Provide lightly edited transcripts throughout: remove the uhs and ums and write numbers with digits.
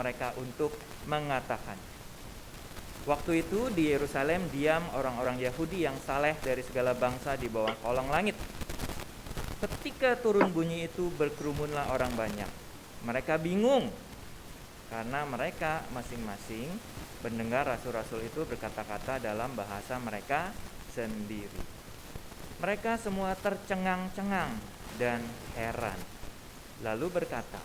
mereka untuk mengatakan. Waktu itu di Yerusalem diam orang-orang Yahudi yang saleh dari segala bangsa di bawah kolong langit. Ketika turun bunyi itu berkerumunlah orang banyak. Mereka bingung karena mereka masing-masing mendengar rasul-rasul itu berkata-kata dalam bahasa mereka sendiri. Mereka semua tercengang-cengang dan heran. Lalu berkata,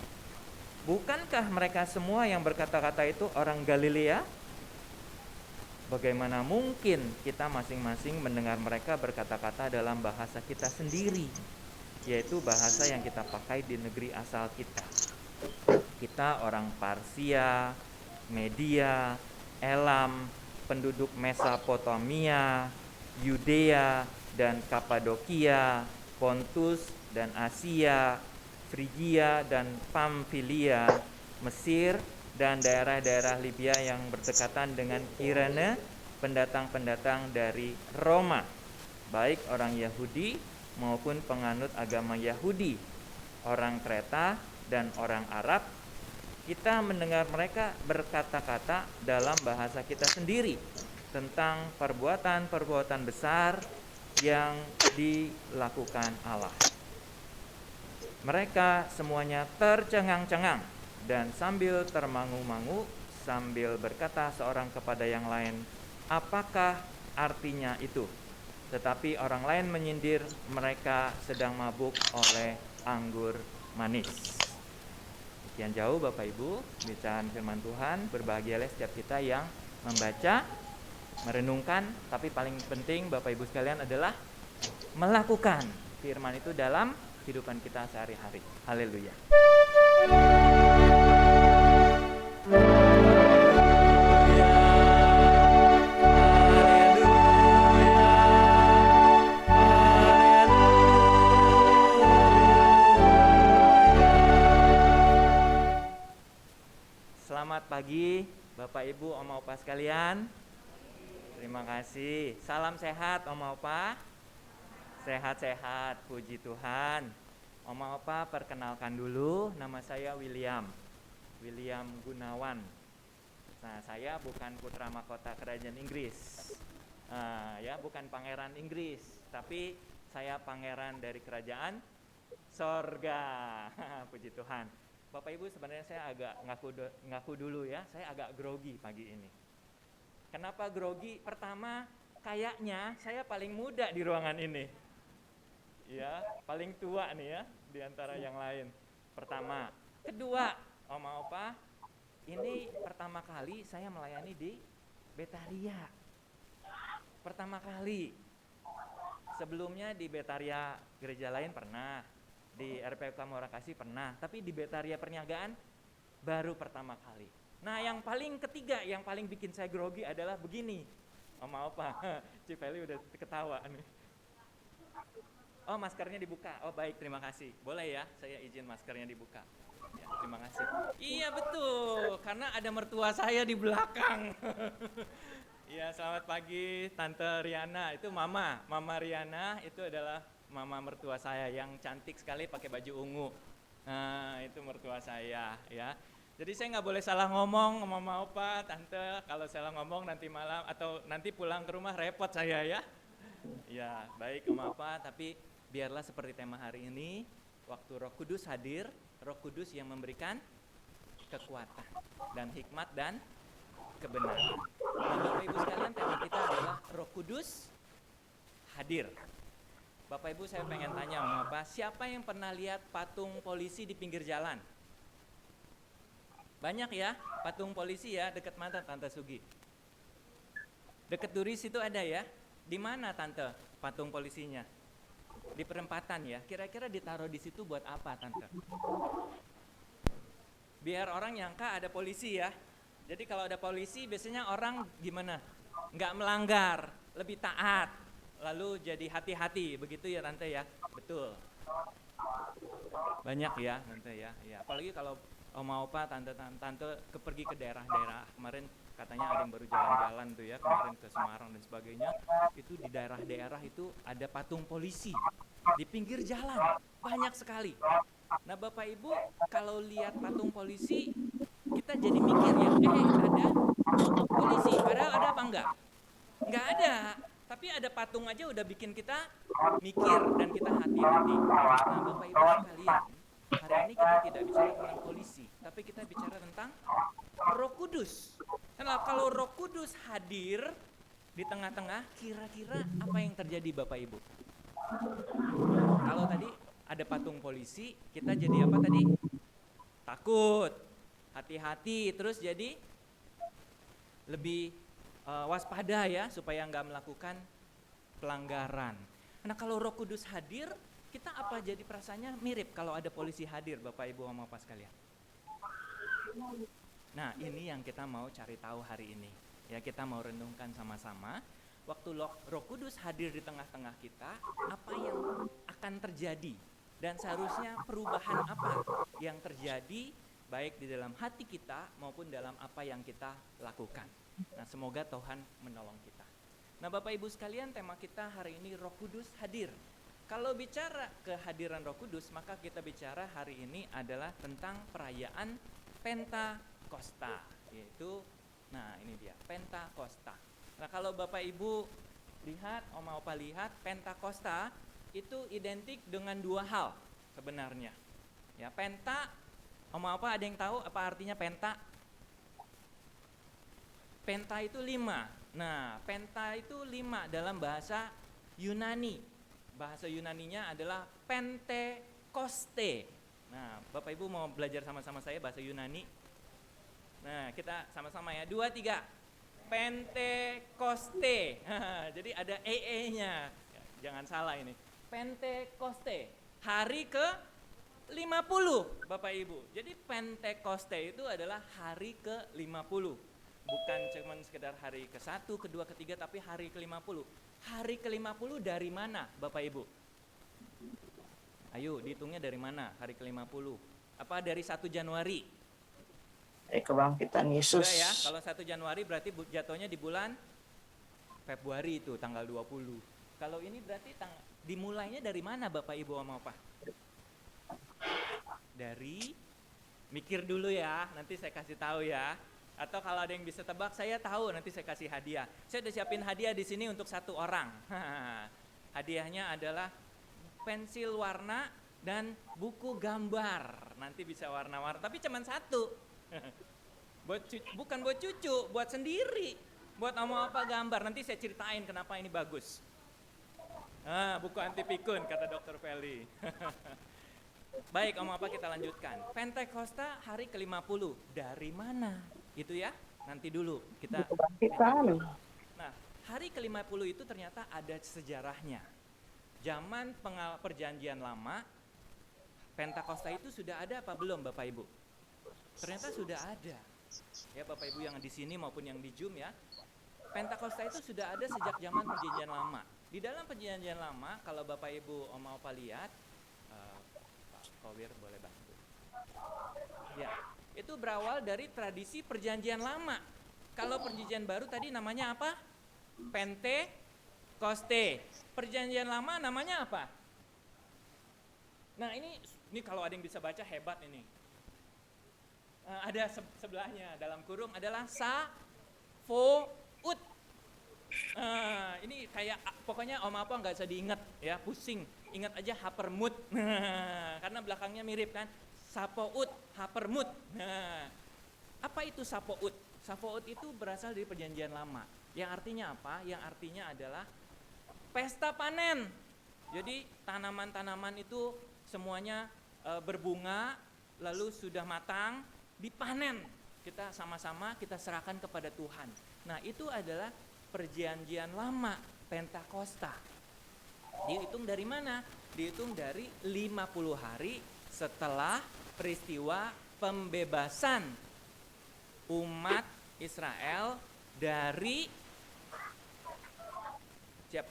bukankah mereka semua yang berkata-kata itu orang Galilea? Bagaimana mungkin kita masing-masing mendengar mereka berkata-kata dalam bahasa kita sendiri, yaitu bahasa yang kita pakai di negeri asal kita. Kita orang Parsia, Media, Elam, penduduk Mesopotamia, Yudea dan Kapadokia, Pontus dan Asia, Frigia dan Pamfilia, Mesir dan daerah-daerah Libya yang berdekatan dengan Kirene, pendatang-pendatang dari Roma, baik orang Yahudi maupun penganut agama Yahudi, orang Kreta dan orang Arab. Kita mendengar mereka berkata-kata dalam bahasa kita sendiri tentang perbuatan-perbuatan besar yang dilakukan Allah. Mereka semuanya tercengang-cengang dan sambil termangu-mangu, sambil berkata seorang kepada yang lain, apakah artinya itu? Tetapi orang lain menyindir, mereka sedang mabuk oleh anggur manis. Sekian jauh Bapak Ibu, bacaan firman Tuhan. Berbahagialah setiap kita yang membaca, merenungkan, tapi paling penting Bapak Ibu sekalian adalah melakukan firman itu dalam kehidupan kita sehari-hari. Haleluya. Selamat pagi Bapak Ibu, Oma Opa sekalian. Terima kasih. Salam sehat Oma Opa. Sehat-sehat, puji Tuhan. Oma Opa perkenalkan dulu, nama saya William Gunawan. Nah, saya bukan putra mahkota kerajaan Inggris, bukan pangeran Inggris, tapi saya pangeran dari kerajaan sorga. Puji Tuhan. Bapak Ibu, sebenarnya saya agak ngaku dulu ya, saya agak grogi pagi ini. Kenapa grogi? Pertama, kayaknya saya paling muda di ruangan ini. Ya, paling tua nih ya di antara yang lain. Pertama, kedua, Oma Opa, ini pertama kali saya melayani di Betaria. Pertama kali. Sebelumnya di Betaria gereja lain pernah, di RPK Morakasi pernah, tapi di Betaria Perniagaan baru pertama kali. Nah, yang paling ketiga, yang paling bikin saya grogi adalah begini. Oma Opa, Cipeli udah ketawa nih. Oh, maskernya dibuka. Oh, baik, terima kasih. Boleh ya, saya izin maskernya dibuka. Ya, terima kasih. Iya, betul. Karena ada mertua saya di belakang. Iya, selamat pagi Tante Riana. Itu Mama Riana itu adalah mama mertua saya yang cantik sekali pakai baju ungu. Nah, itu mertua saya ya. Jadi saya nggak boleh salah ngomong sama Mama Opa, Tante. Kalau salah ngomong nanti malam atau nanti pulang ke rumah repot saya ya. Ya, baik Mama Opa, tapi biarlah seperti tema hari ini, waktu Roh Kudus hadir, Roh Kudus yang memberikan kekuatan dan hikmat dan kebenaran. Nah, Bapak Ibu sekalian, tema kita adalah Roh Kudus hadir. Bapak Ibu, saya pengen tanya Mama Opa, siapa yang pernah lihat patung polisi di pinggir jalan? Banyak ya, patung polisi ya, dekat mana Tante Sugi? Dekat Duris itu ada ya? Di mana Tante patung polisinya? Di perempatan ya. Kira-kira ditaruh di situ buat apa Tante? Biar orang nyangka ada polisi ya. Jadi kalau ada polisi biasanya orang gimana? Nggak melanggar, lebih taat, lalu jadi hati-hati, begitu ya Tante ya? Betul. Banyak ya Tante ya. Ya. Apalagi kalau Oma Opa, Tante pergi ke daerah-daerah. Kemarin katanya ada yang baru jalan-jalan tuh ya, kemarin ke Semarang dan sebagainya. Itu di daerah-daerah itu ada patung polisi di pinggir jalan, banyak sekali. Nah Bapak Ibu, kalau lihat patung polisi, kita jadi mikir ya, ada polisi, padahal ada apa enggak? Enggak ada, tapi ada patung aja udah bikin kita mikir dan kita hati-hati. Nah, Bapak Ibu sekalian, hari ini kita tidak bicara tentang polisi, tapi kita bicara tentang Roh Kudus. Nah, kalau Roh Kudus hadir di tengah-tengah, kira-kira apa yang terjadi Bapak Ibu? Kalau tadi ada patung polisi, kita jadi apa tadi? Takut, hati-hati, terus jadi lebih waspada ya, supaya nggak melakukan pelanggaran. Nah, kalau Roh Kudus hadir, kita apa jadi perasaannya mirip kalau ada polisi hadir, Bapak Ibu sama Bapak sekalian. Nah, ini yang kita mau cari tahu hari ini. Ya, kita mau renungkan sama-sama. Waktu Roh Kudus hadir di tengah-tengah kita, apa yang akan terjadi? Dan seharusnya perubahan apa yang terjadi baik di dalam hati kita maupun dalam apa yang kita lakukan. Nah, semoga Tuhan menolong kita. Nah, Bapak Ibu sekalian, tema kita hari ini Roh Kudus hadir. Kalau bicara kehadiran Roh Kudus, maka kita bicara hari ini adalah tentang perayaan Pentakosta, yaitu, nah ini dia, Pentakosta. Nah, kalau Bapak Ibu lihat, Oma Opa lihat, Pentakosta itu identik dengan dua hal sebenarnya. Ya, penta, Oma Opa ada yang tahu apa artinya penta? Penta itu 5. Nah, penta itu 5 dalam bahasa Yunani. Bahasa Yunaninya adalah Pentekoste. Nah, Bapak Ibu mau belajar sama-sama saya bahasa Yunani? Nah, kita sama-sama ya. 2, 3. Pentekoste. Jadi ada nya. Jangan salah ini. Pentekoste. Hari ke 50, Bapak Ibu. Jadi Pentekoste itu adalah hari ke 50. Bukan cuma sekedar hari ke-1, ke-2, ke-3, tapi hari ke-50. Hari ke-50 dari mana, Bapak Ibu? Ayo, dihitungnya dari mana hari ke-50? Apa dari 1 Januari? Kebangkitan Yesus. Enggak ya, kalau 1 Januari berarti jatuhnya di bulan Februari itu, tanggal 20. Kalau ini berarti dimulainya dari mana Bapak Ibu sama Opa? Dari, mikir dulu ya, nanti saya kasih tahu ya. Atau kalau ada yang bisa tebak, saya tahu, nanti saya kasih hadiah. Saya udah siapin hadiah di sini untuk 1 orang. Hadiahnya adalah pensil warna dan buku gambar. Nanti bisa warna-warna, tapi cuma 1. Bukan buat cucu, buat sendiri. Buat mau apa gambar, nanti saya ceritain kenapa ini bagus. Buku anti pikun, kata Dr. Feli. Baik, Om apa kita lanjutkan. Pentakosta hari ke-50, dari mana? Itu ya, nanti dulu kita. Nah, hari ke-50 itu ternyata ada sejarahnya. Zaman perjanjian lama, Pentakosta itu sudah ada apa belum Bapak Ibu? Ternyata sudah ada. Ya Bapak Ibu yang di sini maupun yang di Zoom ya. Pentakosta itu sudah ada sejak zaman perjanjian lama. Di dalam perjanjian lama, kalau Bapak Ibu Oma Opa lihat, Pak Kowir boleh bantu. Ya, itu berawal dari tradisi perjanjian lama. Kalau perjanjian baru tadi namanya apa? Pentekoste. Perjanjian lama namanya apa? Nah ini kalau ada yang bisa baca hebat ini. Ada sebelahnya dalam kurung adalah Safout. Ini kayak pokoknya Om apa nggak usah diingat ya, pusing. Ingat aja Hapermut. Karena belakangnya mirip kan. Safout, Hapermut. Apa itu Safout? Safout itu berasal dari perjanjian lama. Yang artinya apa? Yang artinya adalah pesta panen. Jadi tanaman-tanaman itu semuanya berbunga, lalu sudah matang, dipanen. Kita sama-sama kita serahkan kepada Tuhan. Nah itu adalah perjanjian lama, Pentakosta. Dihitung dari mana? Dihitung dari 50 hari setelah peristiwa pembebasan umat Israel dari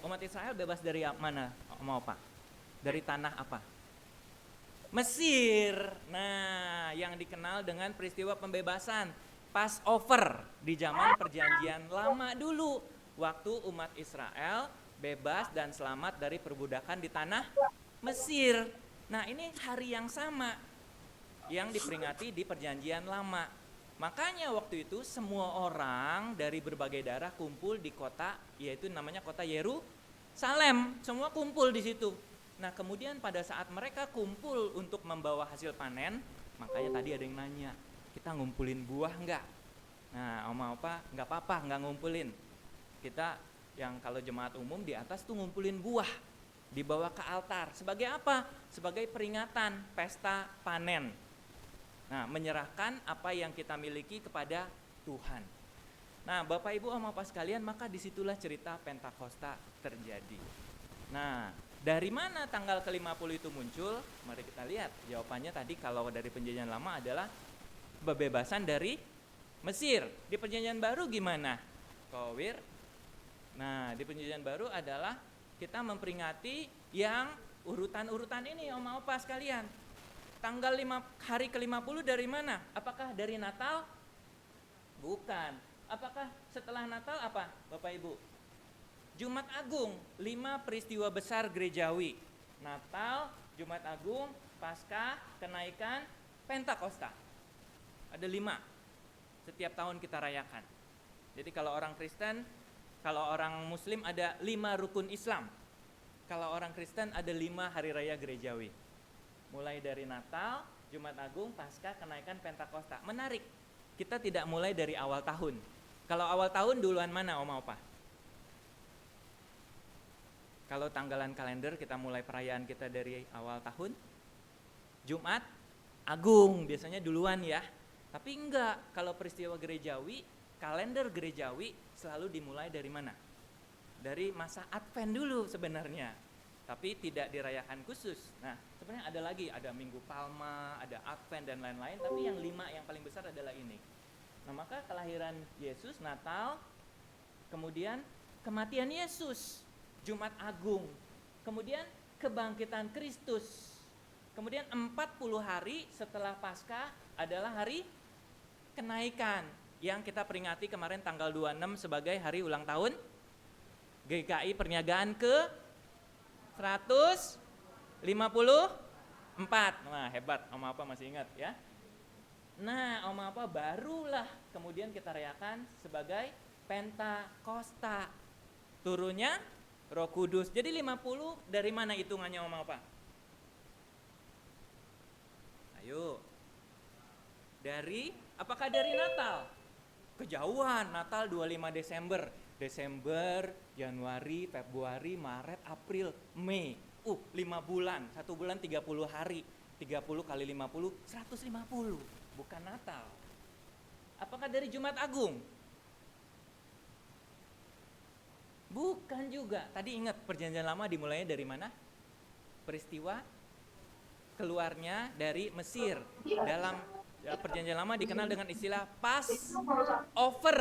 umat Israel bebas dari mana? Mau apa? Dari tanah apa? Mesir. Nah, yang dikenal dengan peristiwa pembebasan Passover di zaman perjanjian lama dulu, waktu umat Israel bebas dan selamat dari perbudakan di tanah Mesir. Nah, ini hari yang sama yang diperingati di perjanjian lama. Makanya waktu itu semua orang dari berbagai daerah kumpul di kota, yaitu namanya kota Yerusalem. Semua kumpul di situ. Nah kemudian pada saat mereka kumpul untuk membawa hasil panen, makanya tadi ada yang nanya, kita ngumpulin buah enggak? Nah oma opa enggak apa-apa, enggak ngumpulin. Kita yang kalau jemaat umum di atas tuh ngumpulin buah, dibawa ke altar. Sebagai apa? Sebagai peringatan pesta panen. Nah, menyerahkan apa yang kita miliki kepada Tuhan. Nah, Bapak Ibu sama Bapak sekalian, maka disitulah cerita Pentakosta terjadi. Nah, dari mana tanggal ke-50 itu muncul? Mari kita lihat. Jawabannya tadi kalau dari Perjanjian Lama adalah pembebasan dari Mesir. Di Perjanjian Baru gimana? Kowir. Nah, di Perjanjian Baru adalah kita memperingati yang urutan-urutan ini, Oma Opa sekalian. Tanggal hari ke-50 dari mana? Apakah dari Natal? Bukan. Apakah setelah Natal apa, Bapak Ibu? Jumat Agung, 5 peristiwa besar gerejawi. Natal, Jumat Agung, Paskah, Kenaikan, Pentakosta. Ada 5. Setiap tahun kita rayakan. Jadi kalau orang Kristen, kalau orang Muslim ada 5 rukun Islam. Kalau orang Kristen ada 5 hari raya gerejawi. Mulai dari Natal, Jumat Agung, Paskah, Kenaikan, Pentakosta. Menarik, kita tidak mulai dari awal tahun. Kalau awal tahun duluan mana Oma Opa? Kalau tanggalan kalender kita mulai perayaan kita dari awal tahun, Jumat Agung biasanya duluan ya. Tapi enggak, kalau peristiwa gerejawi, kalender gerejawi selalu dimulai dari mana? Dari masa Advent dulu sebenarnya. Tapi tidak dirayakan khusus. Nah, sebenarnya ada lagi, ada Minggu Palma, ada Advent dan lain-lain. Tapi yang 5 yang paling besar adalah ini. Nah, maka kelahiran Yesus, Natal, kemudian kematian Yesus, Jumat Agung, kemudian kebangkitan Kristus, kemudian 40 hari setelah Paskah adalah hari kenaikan yang kita peringati kemarin tanggal 26 sebagai hari ulang tahun GKI Perniagaan ke 154. Nah, hebat, Oma Apa masih ingat ya. Nah, Oma Apa barulah kemudian kita rayakan sebagai Pentakosta. Turunnya Roh Kudus. Jadi 50 dari mana hitungannya Oma Apa? Ayo. Apakah dari Natal? Kejauhan, Natal 25 Desember. Desember, Januari, Februari, Maret, April, Mei. 5 bulan, 1 bulan 30 hari. 30 kali 50, 150. Bukan Natal. Apakah dari Jumat Agung? Bukan juga. Tadi ingat Perjanjian Lama dimulainya dari mana? Peristiwa keluarnya dari Mesir. Dalam Perjanjian Lama dikenal dengan istilah Passover.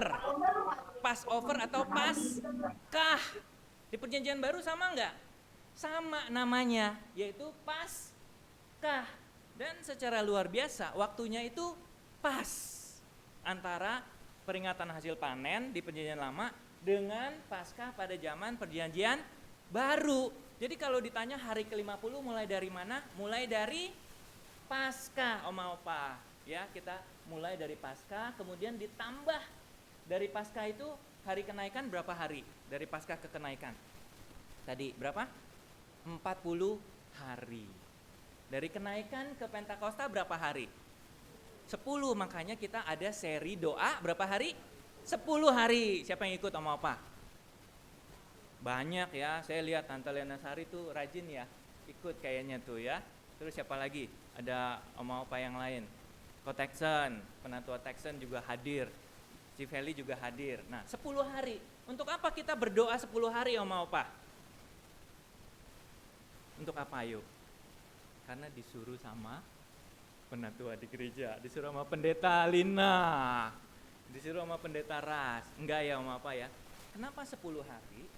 Passover atau Paskah. Di Perjanjian Baru sama enggak? Sama namanya, yaitu Paskah. Dan secara luar biasa waktunya itu pas antara peringatan hasil panen di Perjanjian Lama dengan Paskah pada zaman Perjanjian Baru. Jadi kalau ditanya hari ke-50 mulai dari mana? Mulai dari Paskah, Oma Opa. Ya, kita mulai dari Paskah, kemudian ditambah dari Paskah itu hari kenaikan berapa hari? Dari Paskah ke kenaikan. Tadi berapa? 40 hari. Dari kenaikan ke Pentakosta berapa hari? 10, makanya kita ada seri doa berapa hari? 10 hari. Siapa yang ikut Oma Opa? Banyak ya, saya lihat Tante Lena Sari tuh rajin ya, ikut kayaknya tuh ya. Terus siapa lagi? Ada Oma Opa yang lain. Koteksen, Penatua Texan juga hadir. Civeli juga hadir. Nah, 10 hari. Untuk apa kita berdoa 10 hari Oma Opa? Untuk apa ayo? Karena disuruh sama penatua di gereja, disuruh sama pendeta Lina, disuruh sama pendeta Ras. Enggak ya Oma Opa ya. Kenapa 10 hari?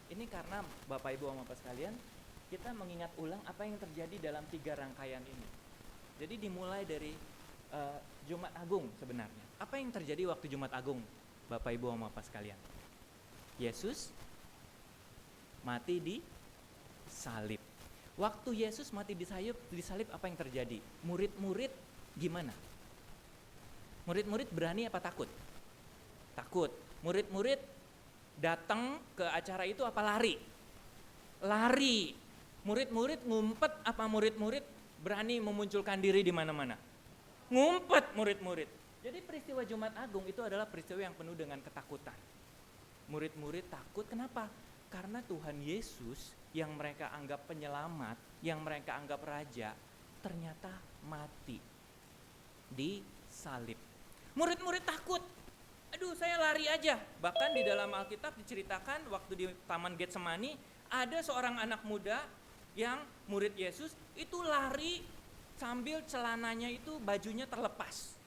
Ini karena Bapak Ibu Oma Opa sekalian, kita mengingat ulang apa yang terjadi dalam 3 rangkaian ini. Jadi dimulai dari Jumat Agung sebenarnya. Apa yang terjadi waktu Jumat Agung, Bapak Ibu sama Bapak sekalian? Yesus mati di salib. Waktu Yesus mati di salib apa yang terjadi? Murid-murid gimana? Murid-murid berani apa takut? Takut. Murid-murid datang ke acara itu apa lari? Lari. Murid-murid ngumpet apa murid-murid berani memunculkan diri di mana-mana? Ngumpet murid-murid. Jadi peristiwa Jumat Agung itu adalah peristiwa yang penuh dengan ketakutan. Murid-murid takut, kenapa? Karena Tuhan Yesus yang mereka anggap penyelamat, yang mereka anggap raja, ternyata mati di salib. Murid-murid takut. Aduh, saya lari aja. Bahkan di dalam Alkitab diceritakan waktu di Taman Getsemani ada seorang anak muda yang murid Yesus itu lari sambil celananya itu bajunya terlepas.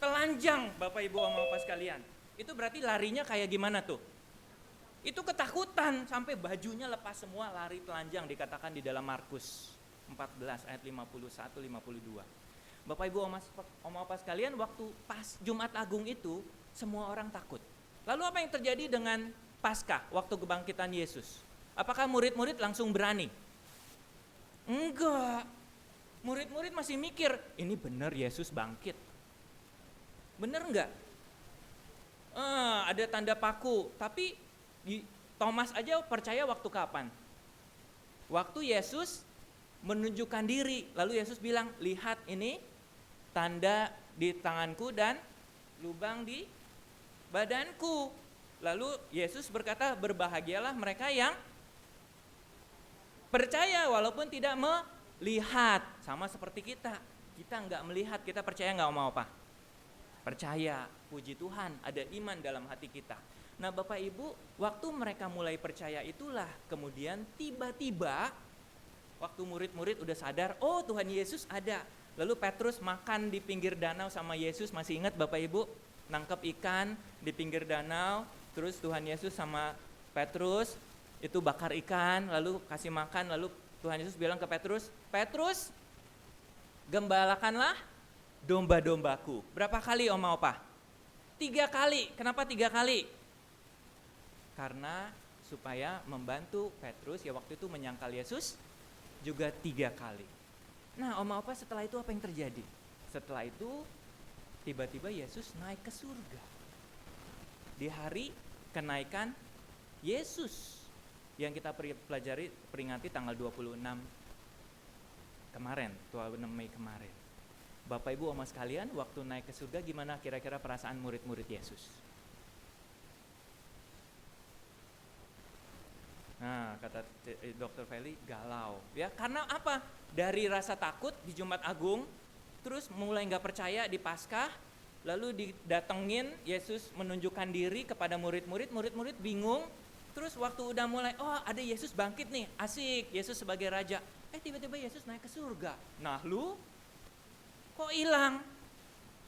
Telanjang, Bapak Ibu sama Bapak sekalian. Itu berarti larinya kayak gimana tuh? Itu ketakutan sampai bajunya lepas semua, lari telanjang, dikatakan di dalam Markus 14 ayat 51 52. Bapak Ibu Om Opa sekalian, waktu pas Jumat Agung itu semua orang takut. Lalu apa yang terjadi dengan Paskah waktu kebangkitan Yesus? Apakah murid-murid langsung berani? Enggak. Murid-murid masih mikir, ini benar Yesus bangkit. Benar enggak? Ada tanda paku, tapi Thomas aja percaya waktu kapan? Waktu Yesus menunjukkan diri, lalu Yesus bilang, lihat ini tanda di tanganku dan lubang di badanku. Lalu Yesus berkata, berbahagialah mereka yang percaya walaupun tidak melihat. Sama seperti kita enggak melihat, kita percaya enggak mau apa? Percaya, puji Tuhan, ada iman dalam hati kita. Nah Bapak Ibu, waktu mereka mulai percaya itulah kemudian tiba-tiba waktu murid-murid udah sadar, oh Tuhan Yesus ada. Lalu Petrus makan di pinggir danau sama Yesus, masih ingat Bapak Ibu? Nangkep ikan di pinggir danau, terus Tuhan Yesus sama Petrus itu bakar ikan, lalu kasih makan, lalu Tuhan Yesus bilang ke Petrus, Petrus, gembalakanlah domba-dombaku. Berapa kali Om Opa? 3 kali. Kenapa 3 kali? Karena supaya membantu Petrus ya waktu itu menyangkal Yesus juga 3 kali. Nah Om Opa setelah itu apa yang terjadi? Setelah itu tiba-tiba Yesus naik ke surga. Di hari kenaikan Yesus yang kita pelajari peringati tanggal 26 kemarin, 26 Mei kemarin. Bapak Ibu Oma sekalian, waktu naik ke surga gimana kira-kira perasaan murid-murid Yesus? Nah, kata Dr. Feli, galau. Ya, karena apa? Dari rasa takut di Jumat Agung, terus mulai nggak percaya di Paskah, lalu didatengin Yesus menunjukkan diri kepada murid-murid, murid-murid bingung. Terus waktu udah mulai, oh ada Yesus bangkit nih, asik, Yesus sebagai raja. Tiba-tiba Yesus naik ke surga. Nah lu, kok hilang?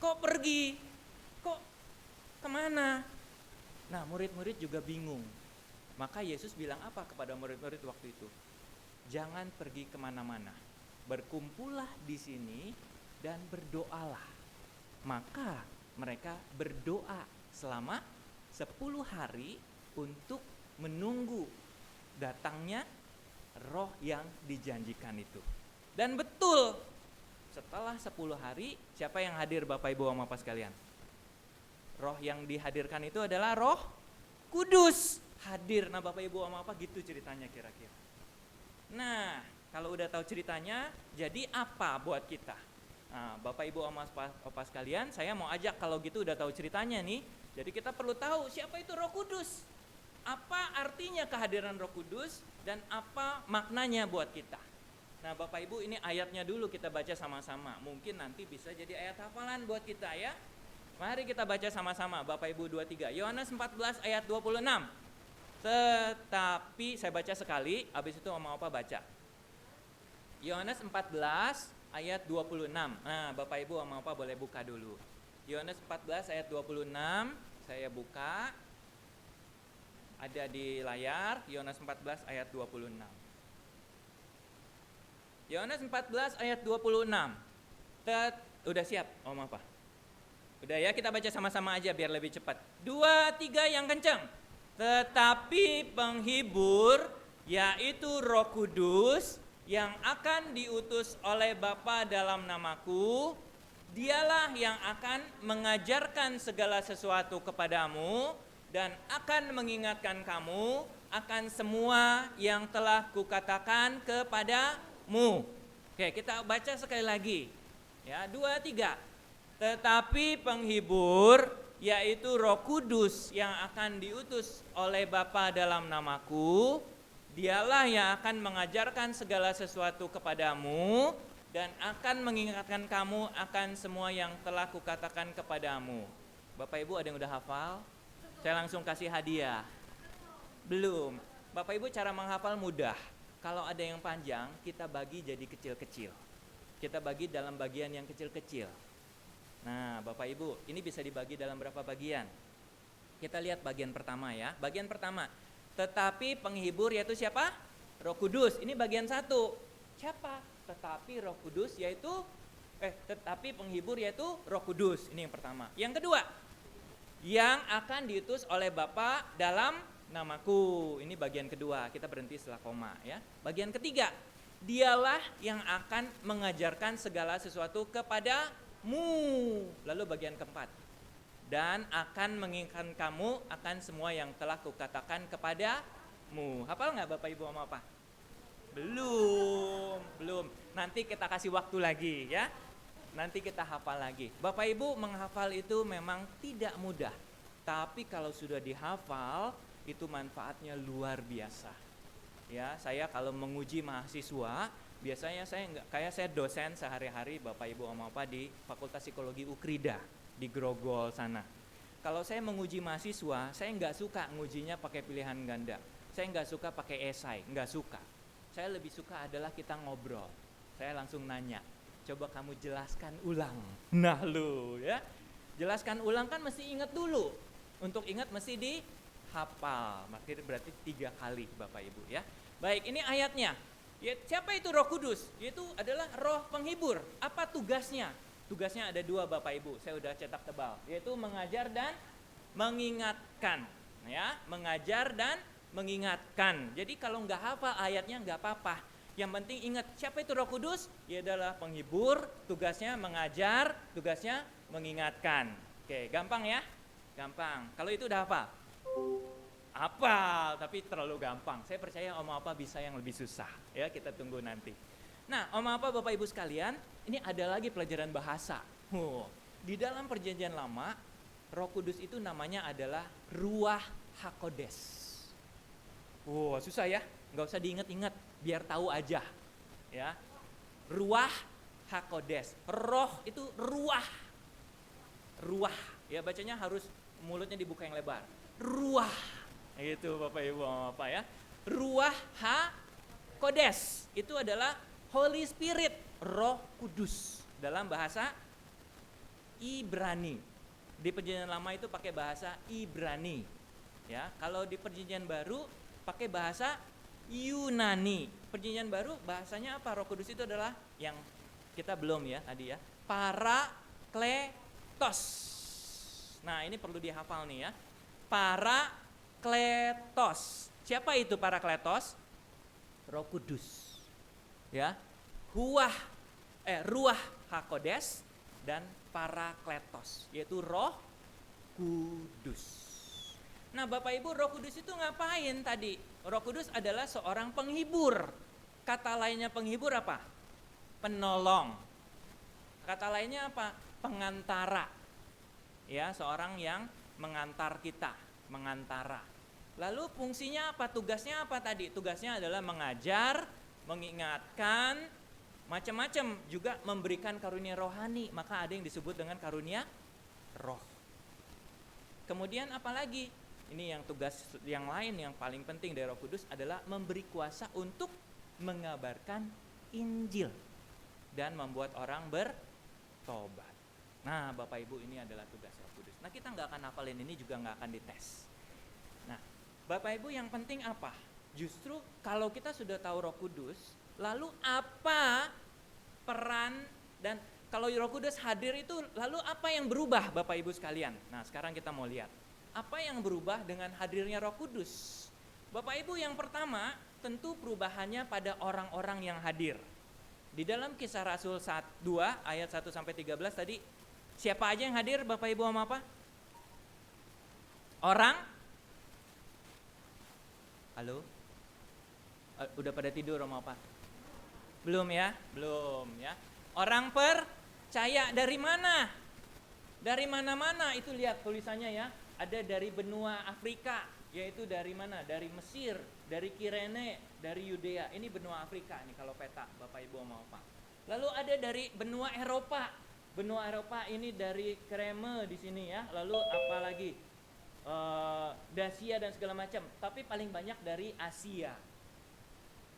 Kok pergi? Kok kemana? Nah murid-murid juga bingung. Maka Yesus bilang apa kepada murid-murid waktu itu? Jangan pergi kemana-mana. Berkumpullah di sini dan berdoalah. Maka mereka berdoa selama 10 hari untuk menunggu datangnya roh yang dijanjikan itu. Dan betul, setelah 10 hari, siapa yang hadir Bapak Ibu sama Bapak sekalian? Roh yang dihadirkan itu adalah Roh Kudus hadir. Nah Bapak Ibu sama Bapak gitu ceritanya kira-kira. Nah kalau udah tahu ceritanya, jadi apa buat kita? Nah Bapak Ibu sama Bapak sekalian, saya mau ajak kalau gitu udah tahu ceritanya nih. Jadi kita perlu tahu siapa itu Roh Kudus. Apa artinya kehadiran Roh Kudus dan apa maknanya buat kita. Nah Bapak Ibu ini ayatnya dulu kita baca sama-sama. Mungkin nanti bisa jadi ayat hafalan buat kita ya. Mari kita baca sama-sama Bapak Ibu 2-3. Yohanes 14 ayat 26. Tetapi saya baca sekali, habis itu Om Opa baca. Yohanes 14 ayat 26. Nah Bapak Ibu Om Opa boleh buka dulu. Yohanes 14 ayat 26, saya buka. Ada di layar, Yohanes 14 ayat 26. Yohanes 14 ayat 26. Udah siap, Om apa? Udah ya, kita baca sama-sama aja biar lebih cepat. 2, 3 yang kencang. Tetapi penghibur, yaitu Roh Kudus, yang akan diutus oleh Bapa dalam namaku, Dialah yang akan mengajarkan segala sesuatu kepadamu dan akan mengingatkan kamu akan semua yang telah kukatakan kepadamu. Oke, kita baca sekali lagi. Ya, 2, 3. Tetapi penghibur, yaitu Roh Kudus yang akan diutus oleh Bapa dalam namaku, dialah yang akan mengajarkan segala sesuatu kepadamu dan akan mengingatkan kamu akan semua yang telah kukatakan kepadamu. Bapak Ibu ada yang udah hafal? Saya langsung kasih hadiah. Belum. Bapak Ibu cara menghafal mudah. Kalau ada yang panjang, kita bagi jadi kecil-kecil. Kita bagi dalam bagian yang kecil-kecil. Nah, Bapak Ibu, ini bisa dibagi dalam berapa bagian? Kita lihat bagian pertama ya. Bagian pertama, tetapi penghibur yaitu siapa? Roh Kudus. Ini bagian 1. Siapa? Tetapi Roh Kudus yaitu tetapi penghibur yaitu Roh Kudus. Ini yang pertama. Yang kedua, yang akan diutus oleh Bapa dalam namaku. Ini bagian kedua. Kita berhenti setelah koma ya. Bagian ketiga, dialah yang akan mengajarkan segala sesuatu kepadamu. Lalu bagian keempat, dan akan mengingatkan kamu akan semua yang telah kukatakan kepadamu. Hafal nggak Bapak Ibu sama apa? Belum. Nanti kita kasih waktu lagi ya. Nanti kita hafal lagi. Bapak Ibu menghafal itu memang tidak mudah. Tapi kalau sudah dihafal, itu manfaatnya luar biasa. Ya, saya kalau menguji mahasiswa, biasanya saya dosen sehari-hari Bapak Ibu sama apa di Fakultas Psikologi Ukrida di Grogol sana. Kalau saya menguji mahasiswa, saya nggak suka ngujinya pakai pilihan ganda. Saya nggak suka pakai esai, nggak suka. Saya lebih suka adalah kita ngobrol. Saya langsung nanya, coba kamu jelaskan ulang. Nah lu ya, jelaskan ulang kan mesti ingat dulu. Untuk ingat mesti dihafal. Berarti 3 kali Bapak Ibu ya. Baik, ini ayatnya. Ya, siapa itu Roh Kudus? Yaitu adalah roh penghibur. Apa tugasnya? Tugasnya ada 2 Bapak Ibu. Saya udah cetak tebal. Yaitu mengajar dan mengingatkan. Ya, mengajar dan mengingatkan. Jadi kalau nggak hafal ayatnya nggak apa-apa. Yang penting ingat siapa itu Roh Kudus? Dia adalah penghibur, tugasnya mengajar, tugasnya mengingatkan. Oke, gampang ya? Gampang. Kalau itu udah hafal? Hafal, tapi terlalu gampang. Saya percaya Om Apa bisa yang lebih susah. Ya, kita tunggu nanti. Nah, Om Apa Bapak Ibu sekalian, ini ada lagi pelajaran bahasa. Di dalam Perjanjian Lama, Roh Kudus itu namanya adalah Ruach HaKodes. Susah ya, nggak usah diingat-ingat, biar tahu aja, ya. Ruach HaKodes, roh itu ruah, ya bacanya harus mulutnya dibuka yang lebar, ruah, itu Bapak Ibu apa ya, Ruach HaKodes itu adalah Holy Spirit, Roh Kudus dalam bahasa Ibrani. Di Perjanjian Lama itu pakai bahasa Ibrani, ya. Kalau di Perjanjian Baru pakai bahasa Yunani. Perjanjian Baru bahasanya apa? Roh Kudus itu adalah yang kita belum ya tadi ya, Parakletos. Nah, ini perlu dihafal nih ya. Parakletos. Siapa itu Parakletos? Roh Kudus. Ya. Ruach HaKodes dan Parakletos, yaitu Roh Kudus. Nah Bapak Ibu, Roh Kudus itu ngapain tadi? Roh Kudus adalah seorang penghibur. Kata lainnya penghibur apa? Penolong. Kata lainnya apa? Pengantara. Ya, seorang yang mengantar kita, mengantara. Lalu fungsinya apa? Tugasnya apa tadi? Tugasnya adalah mengajar, mengingatkan, macam-macam, juga memberikan karunia rohani. Maka ada yang disebut dengan karunia roh. Kemudian apa lagi? Ini yang tugas yang lain yang paling penting dari Roh Kudus adalah memberi kuasa untuk mengabarkan Injil dan membuat orang bertobat. Nah Bapak Ibu, ini adalah tugas Roh Kudus. Nah kita nggak akan hafalin ini, juga nggak akan dites. Nah Bapak Ibu, yang penting apa? Justru kalau kita sudah tahu Roh Kudus, lalu apa peran dan kalau Roh Kudus hadir itu lalu apa yang berubah Bapak Ibu sekalian? Nah sekarang kita mau lihat apa yang berubah dengan hadirnya Roh Kudus. Bapak Ibu, yang pertama tentu perubahannya pada orang-orang yang hadir. Di dalam Kisah Rasul 2 ayat 1 sampai 13 tadi, siapa aja yang hadir Bapak Ibu sama apa? Orang? Halo? Udah pada tidur sama apa? Belum ya? Belum ya. Orang percaya dari mana? Dari mana-mana, itu lihat tulisannya ya. Ada dari benua Afrika, yaitu dari mana? Dari Mesir, dari Kirene, dari Yudea. Ini benua Afrika nih kalau peta Bapak Ibu mau apa. Lalu ada dari benua Eropa. Benua Eropa ini dari Kreme di sini ya. Lalu apa lagi? Dacia dan segala macam. Tapi paling banyak dari Asia.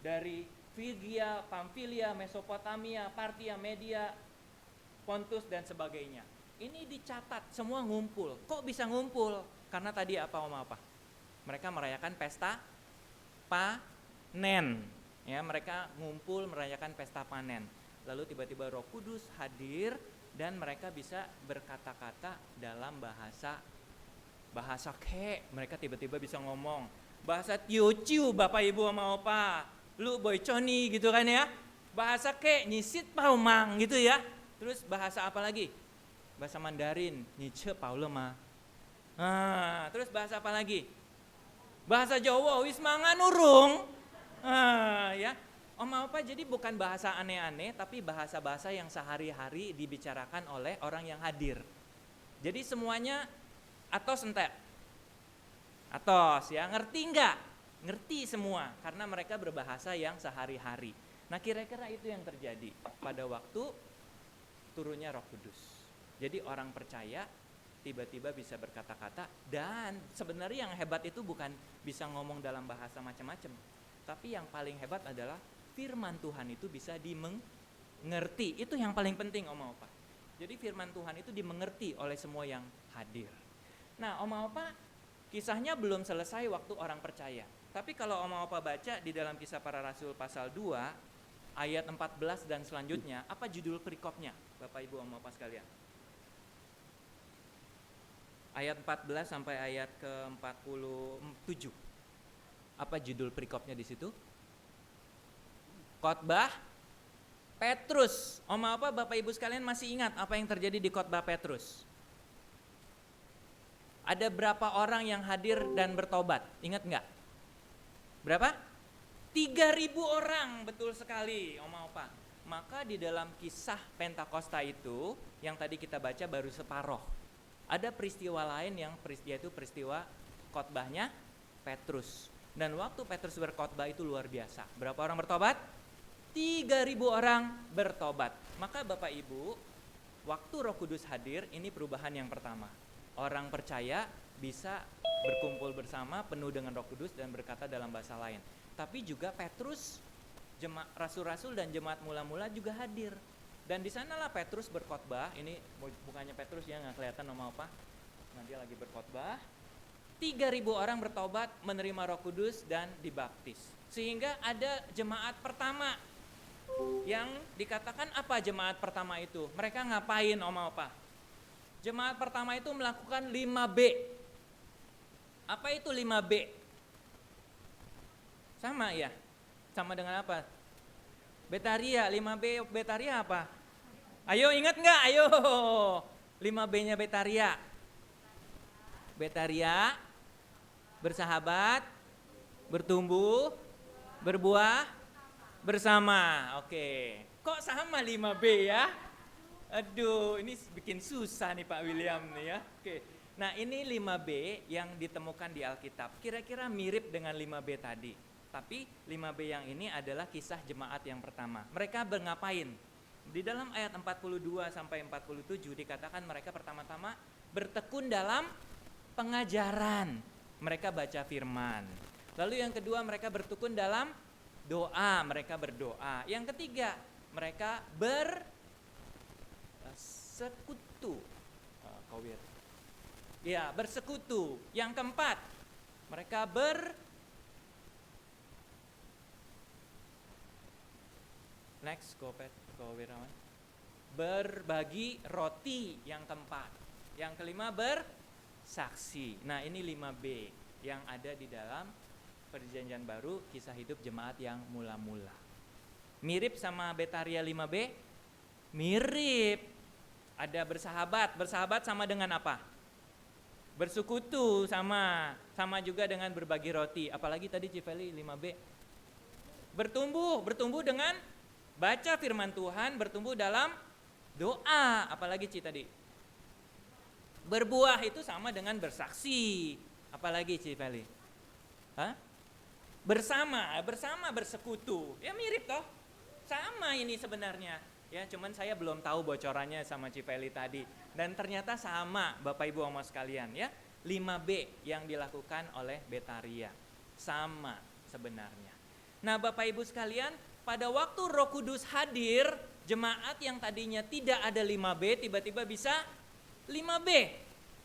Dari Frigia, Pamfilia, Mesopotamia, Partia, Media, Pontus dan sebagainya. Ini dicatat, semua ngumpul. Kok bisa ngumpul? Karena tadi apa apa? Mereka merayakan pesta panen. Ya, mereka ngumpul merayakan pesta panen. Lalu tiba-tiba Roh Kudus hadir dan mereka bisa berkata-kata dalam bahasa mereka tiba-tiba bisa ngomong. Bahasa Tiociu Bapak Ibu sama Opa. Lu boy coni gitu kan ya. Bahasa nyisit paumang gitu ya. Terus bahasa apa lagi? Bahasa Mandarin, Niche Paulema. Terus bahasa apa lagi? Bahasa Jawa, wis mangan urung. Ya. Om apa jadi bukan bahasa aneh-aneh, tapi bahasa-bahasa yang sehari-hari dibicarakan oleh orang yang hadir. Jadi semuanya atos entek. Atos ya, ngerti enggak? Ngerti semua, karena mereka berbahasa yang sehari-hari. Nah kira-kira itu yang terjadi pada waktu turunnya Roh Kudus. Jadi orang percaya tiba-tiba bisa berkata-kata, dan sebenarnya yang hebat itu bukan bisa ngomong dalam bahasa macam-macam, tapi yang paling hebat adalah firman Tuhan itu bisa dimengerti. Itu yang paling penting Oma Opa. Jadi firman Tuhan itu dimengerti oleh semua yang hadir. Nah Oma Opa, kisahnya belum selesai waktu orang percaya. Tapi kalau Oma Opa baca di dalam Kisah Para Rasul pasal 2 ayat 14 dan selanjutnya, apa judul perikopnya Bapak Ibu Oma Opa sekalian? Ayat 14 sampai ayat ke-47. Apa judul perikopnya di situ? Khotbah Petrus. Apa Bapak Ibu sekalian masih ingat apa yang terjadi di khotbah Petrus? Ada berapa orang yang hadir dan bertobat? Ingat enggak? Berapa? 3.000 orang, betul sekali Oma. Maka di dalam kisah Pentakosta itu yang tadi kita baca baru separoh. Ada peristiwa lain yang yaitu peristiwa khotbahnya Petrus. Dan waktu Petrus berkhotbah itu luar biasa. Berapa orang bertobat? 3.000 orang bertobat. Maka Bapak Ibu, waktu Roh Kudus hadir, ini perubahan yang pertama. Orang percaya bisa berkumpul bersama penuh dengan Roh Kudus dan berkata dalam bahasa lain. Tapi juga Petrus, rasul-rasul dan jemaat mula-mula juga hadir. Dan di sanalah Petrus berkhotbah. Ini bukannya Petrus ya, nggak kelihatan nama apa. Nah dia lagi berkhotbah. 3.000 orang bertobat, menerima Roh Kudus dan dibaptis. Sehingga ada jemaat pertama yang dikatakan apa jemaat pertama itu? Mereka ngapain apa? Jemaat pertama itu melakukan 5B. Apa itu 5B? Sama ya? Sama dengan apa? Betaria, 5B Betaria apa? Ayo ingat nggak? Ayo 5B-nya Betaria. Betaria, bersahabat, bertumbuh, berbuah, bersama. Oke. Kok sama 5B ya? Aduh, ini bikin susah nih Pak William nih ya. Oke. Nah ini 5B yang ditemukan di Alkitab. Kira-kira mirip dengan 5B tadi. Tapi 5B yang ini adalah kisah jemaat yang pertama. Mereka ngapain? Di dalam ayat 42 sampai 47 dikatakan mereka pertama-tama bertekun dalam pengajaran. Mereka baca firman. Lalu yang kedua mereka bertekun dalam doa. Mereka berdoa. Yang ketiga mereka bersekutu. Ya, bersekutu. Yang keempat mereka Next, Wirawan. Berbagi roti yang keempat. Yang kelima bersaksi. Nah ini 5B yang ada di dalam Perjanjian Baru, kisah hidup jemaat yang mula-mula. Mirip sama Betaria 5B? Mirip. Ada bersahabat. Bersahabat sama dengan apa? Bersekutu sama juga dengan berbagi roti. Apalagi tadi Cifeli 5B. Bertumbuh dengan baca firman Tuhan, bertumbuh dalam doa. Apalagi Ci tadi? Berbuah itu sama dengan bersaksi. Apalagi Cifeli? Bersama bersekutu. Ya mirip toh. Sama ini sebenarnya. Ya, cuman saya belum tahu bocorannya sama Cifeli tadi. Dan ternyata sama Bapak Ibu Oma sekalian ya. 5B yang dilakukan oleh Betaria. Sama sebenarnya. Nah Bapak Ibu sekalian, pada waktu Roh Kudus hadir, jemaat yang tadinya tidak ada 5B tiba-tiba bisa 5B.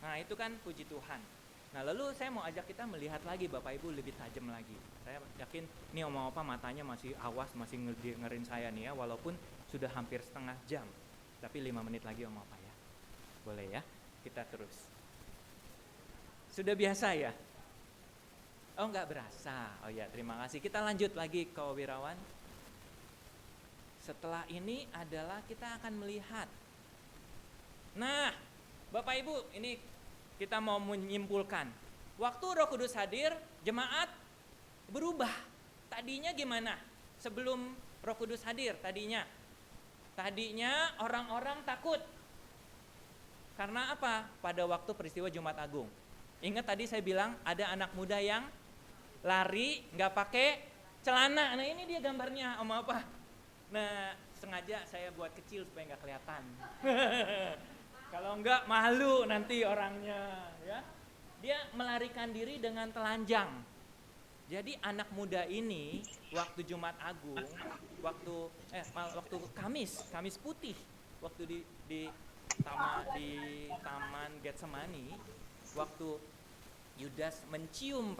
Nah itu kan puji Tuhan. Nah lalu saya mau ajak kita melihat lagi Bapak Ibu lebih tajam lagi. Saya yakin nih Oma Opa matanya masih awas, masih ngerin saya nih ya, walaupun sudah hampir setengah jam. Tapi 5 menit lagi Oma Opa ya. Boleh ya, kita terus. Sudah biasa ya? Oh enggak berasa. Oh ya terima kasih. Kita lanjut lagi Kewirawan. Setelah ini adalah kita akan melihat. Nah Bapak Ibu ini kita mau menyimpulkan. Waktu Roh Kudus hadir, jemaat berubah. Tadinya gimana? Sebelum Roh Kudus hadir tadinya orang-orang takut. Karena apa? Pada waktu peristiwa Jumat Agung. Ingat tadi saya bilang ada anak muda yang lari nggak pakai celana. Nah ini dia gambarnya Om apa? Nah sengaja saya buat kecil supaya nggak kelihatan. Kalau enggak malu nanti orangnya ya. Dia melarikan diri dengan telanjang. Jadi anak muda ini waktu Jumat Agung, waktu Kamis Putih, waktu di Taman Getsemani, waktu Yudas mencium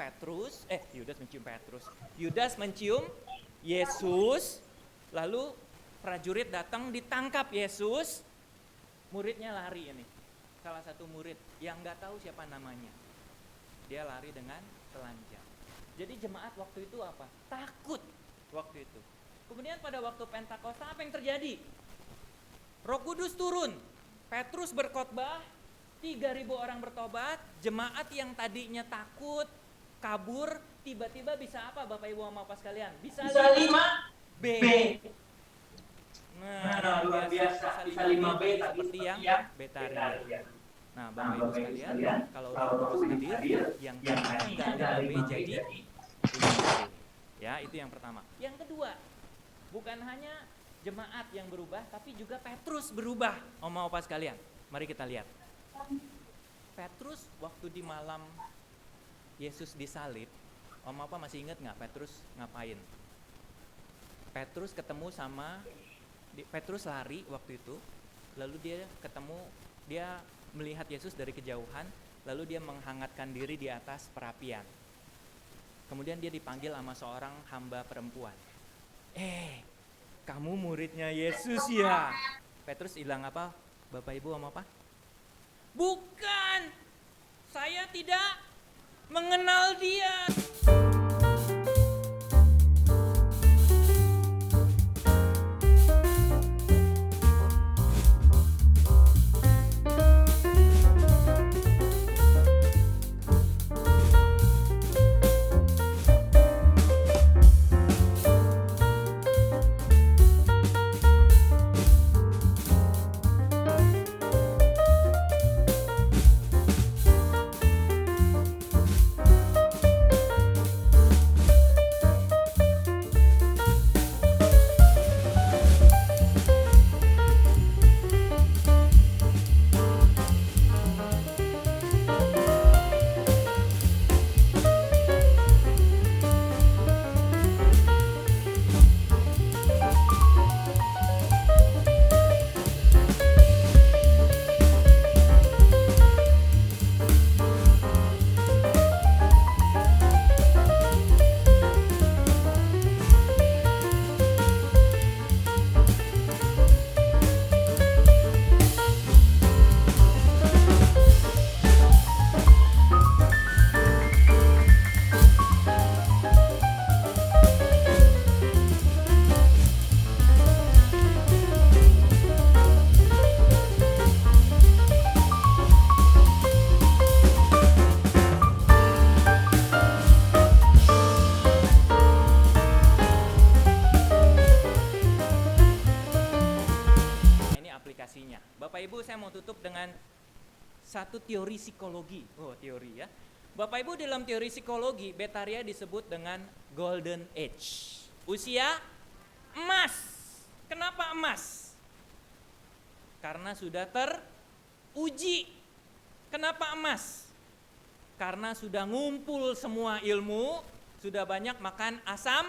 Yesus, lalu prajurit datang ditangkap Yesus, muridnya lari ini. Salah satu murid yang nggak tahu siapa namanya, dia lari dengan telanjang. Jadi jemaat waktu itu apa? Takut waktu itu. Kemudian pada waktu Pentakosta apa yang terjadi? Roh Kudus turun, Petrus berkhotbah, 3.000 orang bertobat, jemaat yang tadinya takut, kabur, tiba-tiba bisa apa Bapak Ibu sama Bapak sekalian? Bisa 5B. Nah, luar biasa, bisa 5B seperti yang Betaria. Nah, Bapak Ibu sekalian, kalau Roh Kudus hadir, yang enggak 5B jadi 5B. Ya, itu yang pertama. Yang kedua, bukan hanya jemaat yang berubah, tapi juga Petrus berubah. Oma Opa sekalian, mari kita lihat. Petrus waktu di malam Yesus disalib, Oma Opa masih ingat nggak Petrus ngapain? Petrus Petrus lari waktu itu, lalu dia melihat Yesus dari kejauhan, lalu dia menghangatkan diri di atas perapian. Kemudian dia dipanggil sama seorang hamba perempuan. Kamu muridnya Yesus ya? Petrus bilang apa? Bapak Ibu sama apa? Bukan, saya tidak mengenal dia. satu teori psikologi. Oh, teori ya. Bapak Ibu, dalam teori psikologi, Betaria disebut dengan golden age. Usia emas. Kenapa emas? Karena sudah teruji. Kenapa emas? Karena sudah ngumpul semua ilmu, sudah banyak makan asam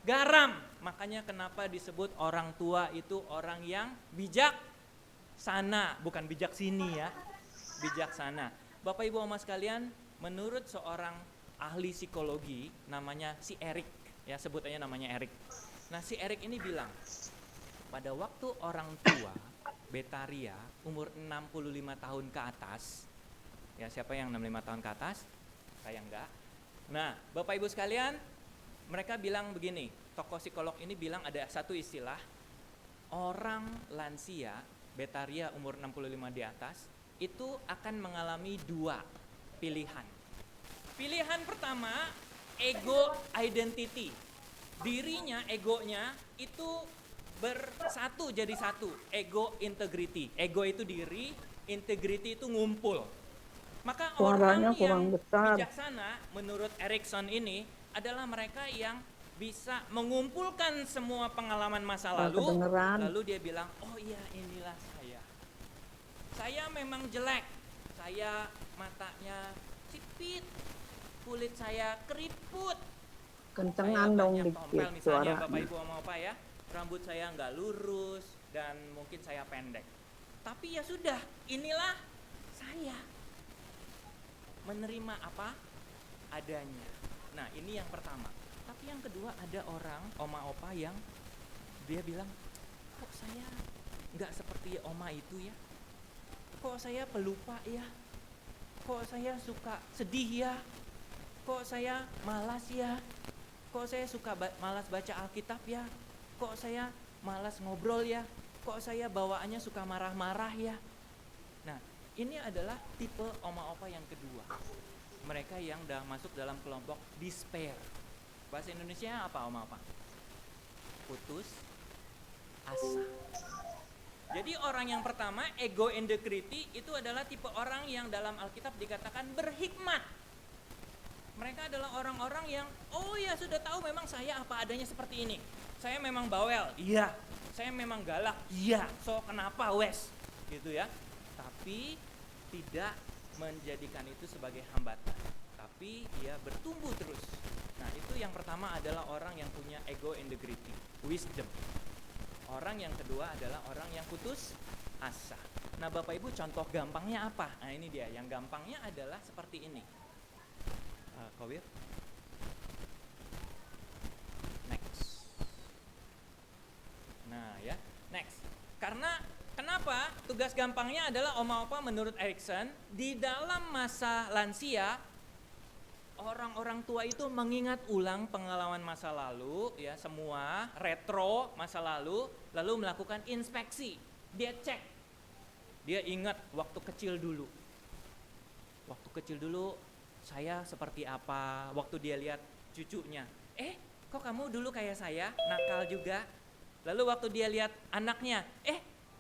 garam. Makanya kenapa disebut orang tua itu orang yang bijaksana, bukan bijak sini ya, bijaksana. Bapak Ibu Mama sekalian, menurut seorang ahli psikologi namanya si Erik, ya sebutannya namanya Erik. Nah si Erik ini bilang, pada waktu orang tua Betaria umur 65 tahun ke atas, ya siapa yang 65 tahun ke atas? Saya enggak. Nah Bapak Ibu sekalian, mereka bilang begini, tokoh psikolog ini bilang ada satu istilah, orang lansia Betaria umur 65 di atas itu akan mengalami dua pilihan. Pilihan pertama, ego identity. Dirinya, egonya itu bersatu jadi satu, ego integrity. Ego itu diri, integrity itu ngumpul. Maka Suaranya orang yang bijaksana menurut Erikson ini adalah mereka yang bisa mengumpulkan semua pengalaman masa lalu, lalu dia bilang, oh iya inilah saya. Saya memang jelek, saya matanya sipit, kulit saya keriput, kencengan dong dikit misalnya Bapak Ibu mau apa ya, rambut saya nggak lurus dan mungkin saya pendek. Tapi ya sudah, inilah saya, menerima apa adanya. Nah ini yang pertama. Tapi yang kedua ada orang oma opa yang dia bilang, kok saya nggak seperti oma itu ya, kok saya pelupa ya, kok saya suka sedih ya, kok saya malas ya, kok saya suka malas baca Alkitab ya, kok saya malas ngobrol ya, kok saya bawaannya suka marah-marah ya. Nah ini adalah tipe oma opa yang kedua, mereka yang udah masuk dalam kelompok despair. Bahasa Indonesia apa oma opa? Putus asa. Jadi orang yang pertama, ego integrity, itu adalah tipe orang yang dalam Alkitab dikatakan berhikmat. Mereka adalah orang-orang yang, oh ya sudah tahu memang saya apa adanya seperti ini. Saya memang bawel, iya. Saya memang galak, iya. So kenapa wes? Gitu ya. Tapi tidak menjadikan itu sebagai hambatan. Tapi dia bertumbuh terus. Nah itu yang pertama adalah orang yang punya ego integrity, wisdom. Orang yang kedua adalah orang yang putus asa. Nah Bapak Ibu contoh gampangnya apa? Nah ini dia, yang gampangnya adalah seperti ini. Kowir. Next. Nah ya, next. Karena kenapa? Tugas gampangnya adalah oma opa menurut Erikson, di dalam masa lansia orang-orang tua itu mengingat ulang pengalaman masa lalu, ya semua retro masa lalu melakukan inspeksi. Dia cek, dia ingat waktu kecil dulu. Waktu kecil dulu saya seperti apa? Waktu dia lihat cucunya, kok kamu dulu kayak saya, nakal juga. Lalu waktu dia lihat anaknya,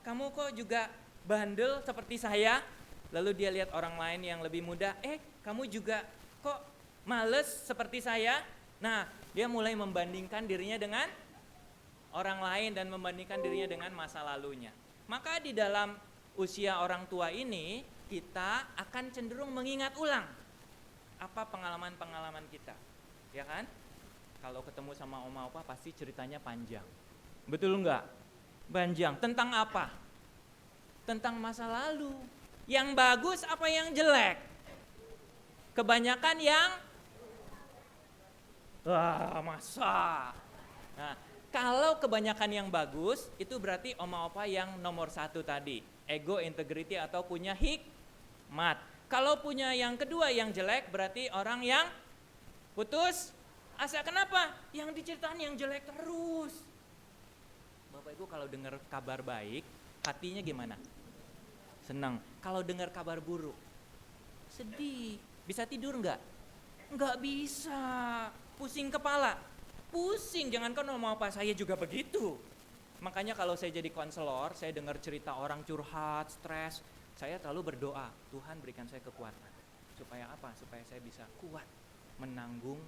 kamu kok juga bandel seperti saya. Lalu dia lihat orang lain yang lebih muda, kamu juga kok males seperti saya. Nah, dia mulai membandingkan dirinya dengan orang lain dan membandingkan dirinya dengan masa lalunya. Maka di dalam usia orang tua ini, kita akan cenderung mengingat ulang apa pengalaman-pengalaman kita. Ya kan? Kalau ketemu sama oma opa pasti ceritanya panjang. Betul enggak? Panjang. Tentang apa? Tentang masa lalu. Yang bagus apa yang jelek? Kebanyakan yang masa. Nah, kalau kebanyakan yang bagus, itu berarti oma opa yang nomor 1 tadi, ego integrity atau punya hikmat. Kalau punya yang kedua yang jelek, berarti orang yang putus asa. Kenapa? Yang diceritain yang jelek terus. Bapak Ibu kalau dengar kabar baik, hatinya gimana? Senang. Kalau dengar kabar buruk, sedih. Bisa tidur nggak? Nggak bisa. Pusing kepala. Pusing, jangankan mau apa, saya juga begitu. Makanya kalau saya jadi konselor, saya dengar cerita orang curhat, stres, Saya selalu berdoa, Tuhan berikan saya kekuatan. Supaya apa? Supaya saya bisa kuat menanggung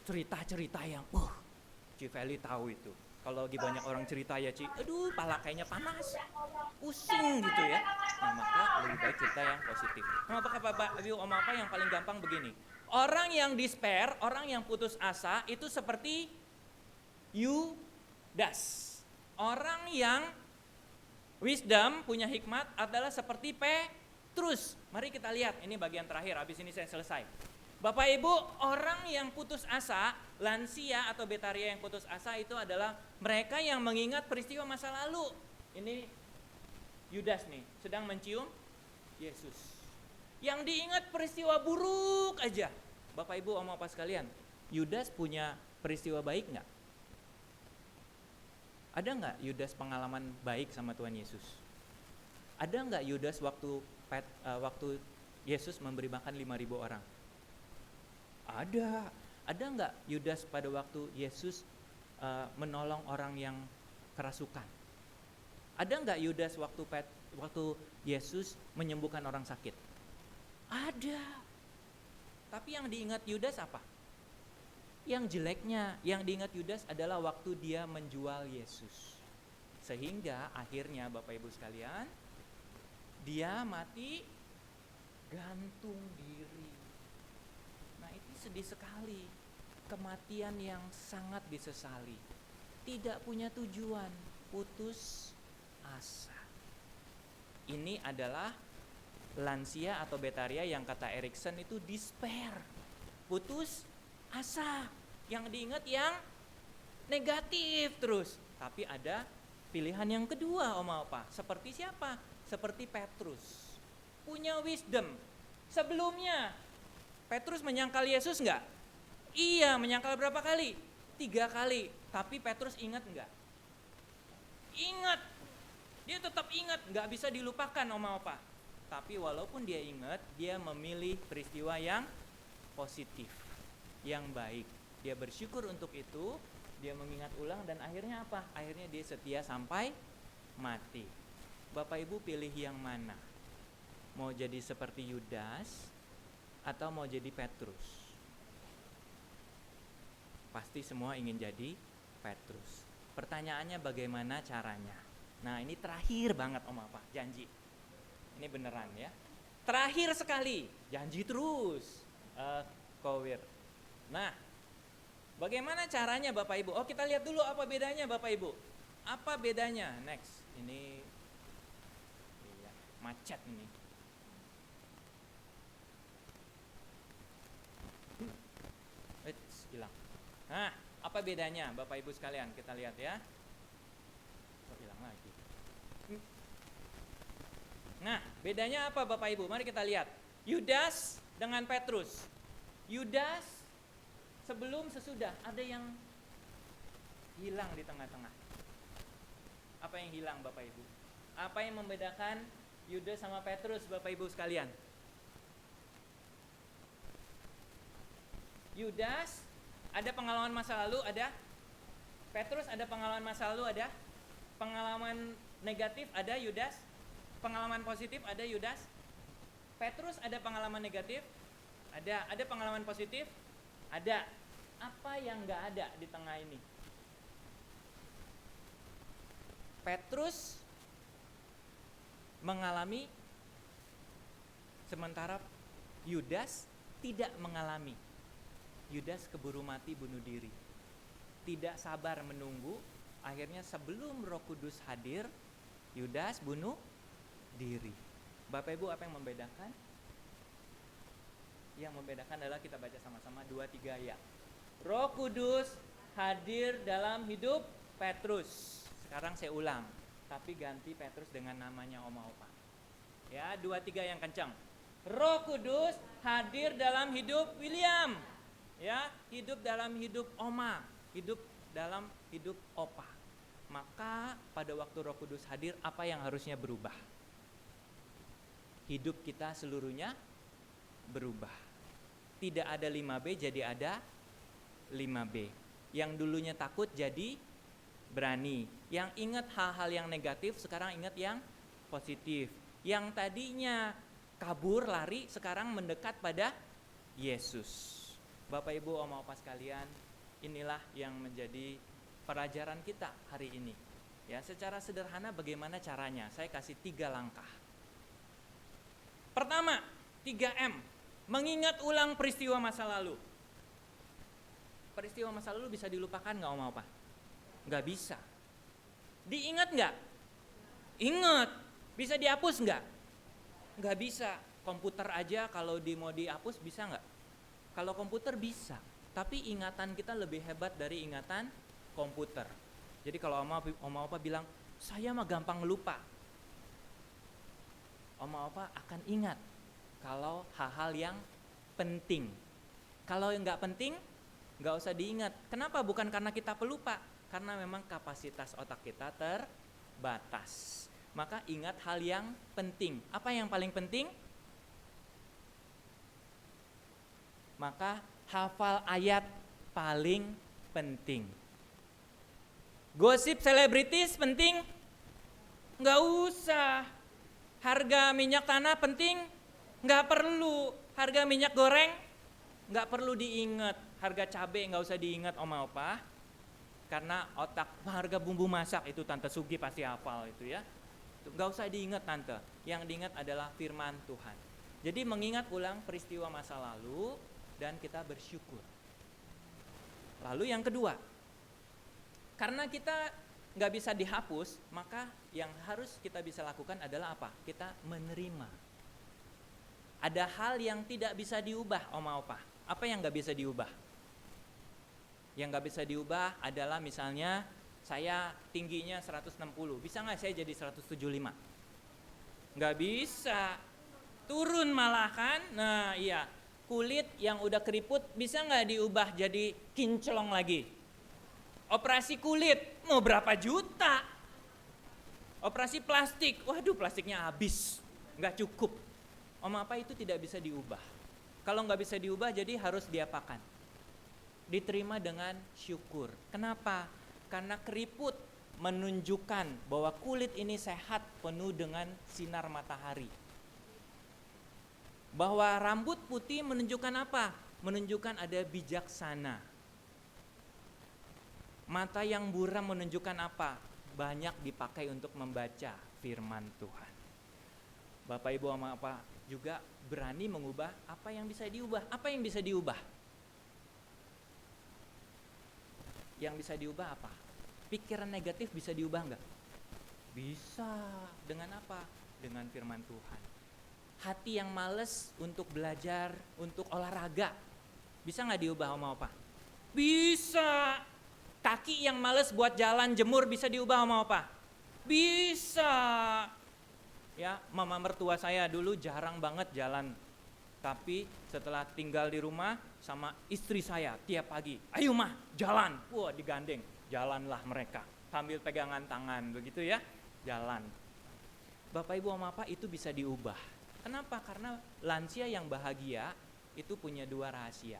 cerita-cerita yang Ci Feli tahu itu. Kalau lagi banyak orang cerita ya Ci, aduh pala kayaknya panas, pusing gitu ya. Nah maka lebih baik cerita yang positif. Nah apakah Bapak Ibu Om apa yang paling gampang begini? Orang yang despair, orang yang putus asa itu seperti Yudas. Orang yang wisdom, punya hikmat adalah seperti Petrus. Mari kita lihat, ini bagian terakhir, habis ini saya selesai. Bapak Ibu, orang yang putus asa, lansia atau betaria yang putus asa itu adalah mereka yang mengingat peristiwa masa lalu. Ini Yudas nih, sedang mencium Yesus. Yang diingat peristiwa buruk aja. Bapak Ibu, Om Opa sekalian, Yudas punya peristiwa baik nggak? Ada nggak Yudas pengalaman baik sama Tuhan Yesus? Ada nggak Yudas waktu Yesus memberi makan 5.000 orang? Ada. Ada nggak Yudas pada waktu Yesus menolong orang yang kerasukan? Ada nggak Yudas waktu Yesus menyembuhkan orang sakit? Ada. Tapi yang diingat Yudas apa? Yang jeleknya, yang diingat Yudas adalah waktu dia menjual Yesus. Sehingga akhirnya Bapak Ibu sekalian, dia mati gantung diri. Nah itu sedih sekali, kematian yang sangat disesali. Tidak punya tujuan, putus asa. Ini adalah lansia atau betaria yang kata Erikson itu despair, putus asa. Yang diingat yang negatif terus. Tapi ada pilihan yang kedua Om Opa. Seperti siapa? Seperti Petrus. Punya wisdom. Sebelumnya Petrus menyangkal Yesus enggak? Iya, menyangkal berapa kali? 3 kali. Tapi Petrus ingat enggak? Ingat. Dia tetap ingat, enggak bisa dilupakan Om Opa. Tapi walaupun dia ingat, dia memilih peristiwa yang positif, yang baik. Dia bersyukur untuk itu, dia mengingat ulang dan akhirnya apa? Akhirnya dia setia sampai mati. Bapak Ibu pilih yang mana? Mau jadi seperti Yudas atau mau jadi Petrus? Pasti semua ingin jadi Petrus. Pertanyaannya bagaimana caranya? Nah ini terakhir banget Om Apa, janji. Ini beneran ya. Terakhir sekali, janji terus. Kowir. Nah, bagaimana caranya Bapak Ibu? Oh kita lihat dulu apa bedanya Bapak Ibu. Apa bedanya? Next. Ini iya, macet ini. Hilang. Nah, apa bedanya Bapak Ibu sekalian? Kita lihat ya. Oh, hilang lagi. Nah, bedanya apa Bapak Ibu? Mari kita lihat. Yudas dengan Petrus. Yudas sebelum sesudah ada yang hilang di tengah-tengah. Apa yang hilang Bapak Ibu? Apa yang membedakan Yudas sama Petrus Bapak Ibu sekalian? Yudas ada pengalaman masa lalu, ada. Petrus ada pengalaman masa lalu, ada. Pengalaman negatif ada Yudas. Pengalaman positif ada Yudas. Petrus ada pengalaman negatif, ada. Ada pengalaman positif, ada. Apa yang nggak ada di tengah ini? Petrus mengalami, sementara Yudas tidak mengalami. Yudas keburu mati bunuh diri. Tidak sabar menunggu, akhirnya sebelum Roh Kudus hadir, Yudas bunuh diri. Bapak Ibu apa yang membedakan? Yang membedakan adalah kita baca sama-sama 2-3 ya. Roh Kudus hadir dalam hidup Petrus. Sekarang saya ulang, tapi ganti Petrus dengan namanya Oma Opa. Ya, 2-3 yang kencang. Roh Kudus hadir dalam hidup William. Ya, hidup dalam hidup Oma, hidup dalam hidup Opa. Maka pada waktu Roh Kudus hadir, apa yang harusnya berubah? Hidup kita seluruhnya berubah. Tidak ada 5B jadi ada 5B. Yang dulunya takut jadi berani. Yang ingat hal-hal yang negatif sekarang ingat yang positif. Yang tadinya kabur, lari, sekarang mendekat pada Yesus. Bapak Ibu, Oma Opa sekalian, inilah yang menjadi pelajaran kita hari ini. Ya, secara sederhana bagaimana caranya? Saya kasih 3 langkah. Pertama, 3M, mengingat ulang peristiwa masa lalu. Peristiwa masa lalu bisa dilupakan nggak Oma Opa? Nggak bisa. Diingat nggak? Ingat. Bisa dihapus nggak? Nggak bisa. Komputer aja kalau mau dihapus bisa nggak? Kalau komputer bisa, tapi ingatan kita lebih hebat dari ingatan komputer. Jadi kalau Oma Opa bilang, saya mah gampang lupa. Oma Opa akan ingat kalau hal-hal yang penting. Kalau yang nggak penting, nggak usah diingat. Kenapa? Bukan karena kita pelupa, karena memang kapasitas otak kita terbatas. Maka ingat hal yang penting. Apa yang paling penting? Maka hafal ayat paling penting. Gosip selebritis penting? Nggak usah. Harga minyak tanah penting? Nggak perlu. Harga minyak goreng? Nggak perlu diingat. Harga cabai nggak usah diingat Oma Opa. Karena otak harga bumbu masak itu Tante Sugi pasti hafal itu ya. Nggak usah diingat Tante. Yang diingat adalah firman Tuhan. Jadi mengingat ulang peristiwa masa lalu dan kita bersyukur. Lalu yang kedua, karena kita nggak bisa dihapus, maka yang harus kita bisa lakukan adalah apa? Kita menerima. Ada hal yang tidak bisa diubah Oma Opa. Apa yang nggak bisa diubah? Yang nggak bisa diubah adalah misalnya saya tingginya 160, bisa nggak saya jadi 175? Nggak bisa, turun malah kan? Nah iya, kulit yang udah keriput bisa nggak diubah jadi kinclong lagi? Operasi kulit mau berapa juta? Operasi plastik, waduh plastiknya habis, nggak cukup. Oma apa itu tidak bisa diubah. Kalau nggak bisa diubah jadi harus diapakan? Diterima dengan syukur. Kenapa? Karena keriput menunjukkan bahwa kulit ini sehat, penuh dengan sinar matahari. Bahwa rambut putih menunjukkan apa? Menunjukkan ada bijaksana. Mata yang buram menunjukkan apa? Banyak dipakai untuk membaca firman Tuhan. Bapak Ibu sama apa juga berani mengubah apa yang bisa diubah. Apa yang bisa diubah? Yang bisa diubah apa? Pikiran negatif bisa diubah enggak? Bisa. Dengan apa? Dengan firman Tuhan. Hati yang males untuk belajar, untuk olahraga, bisa nggak diubah sama apa? Bisa. Kaki yang males buat jalan jemur bisa diubah sama apa? Bisa. Ya, mama mertua saya dulu jarang banget jalan. Tapi setelah tinggal di rumah sama istri saya tiap pagi, ayo mah jalan. Wah digandeng, jalanlah mereka sambil pegangan tangan begitu ya, jalan. Bapak Ibu sama apa itu bisa diubah. Kenapa? Karena lansia yang bahagia itu punya 2 rahasia.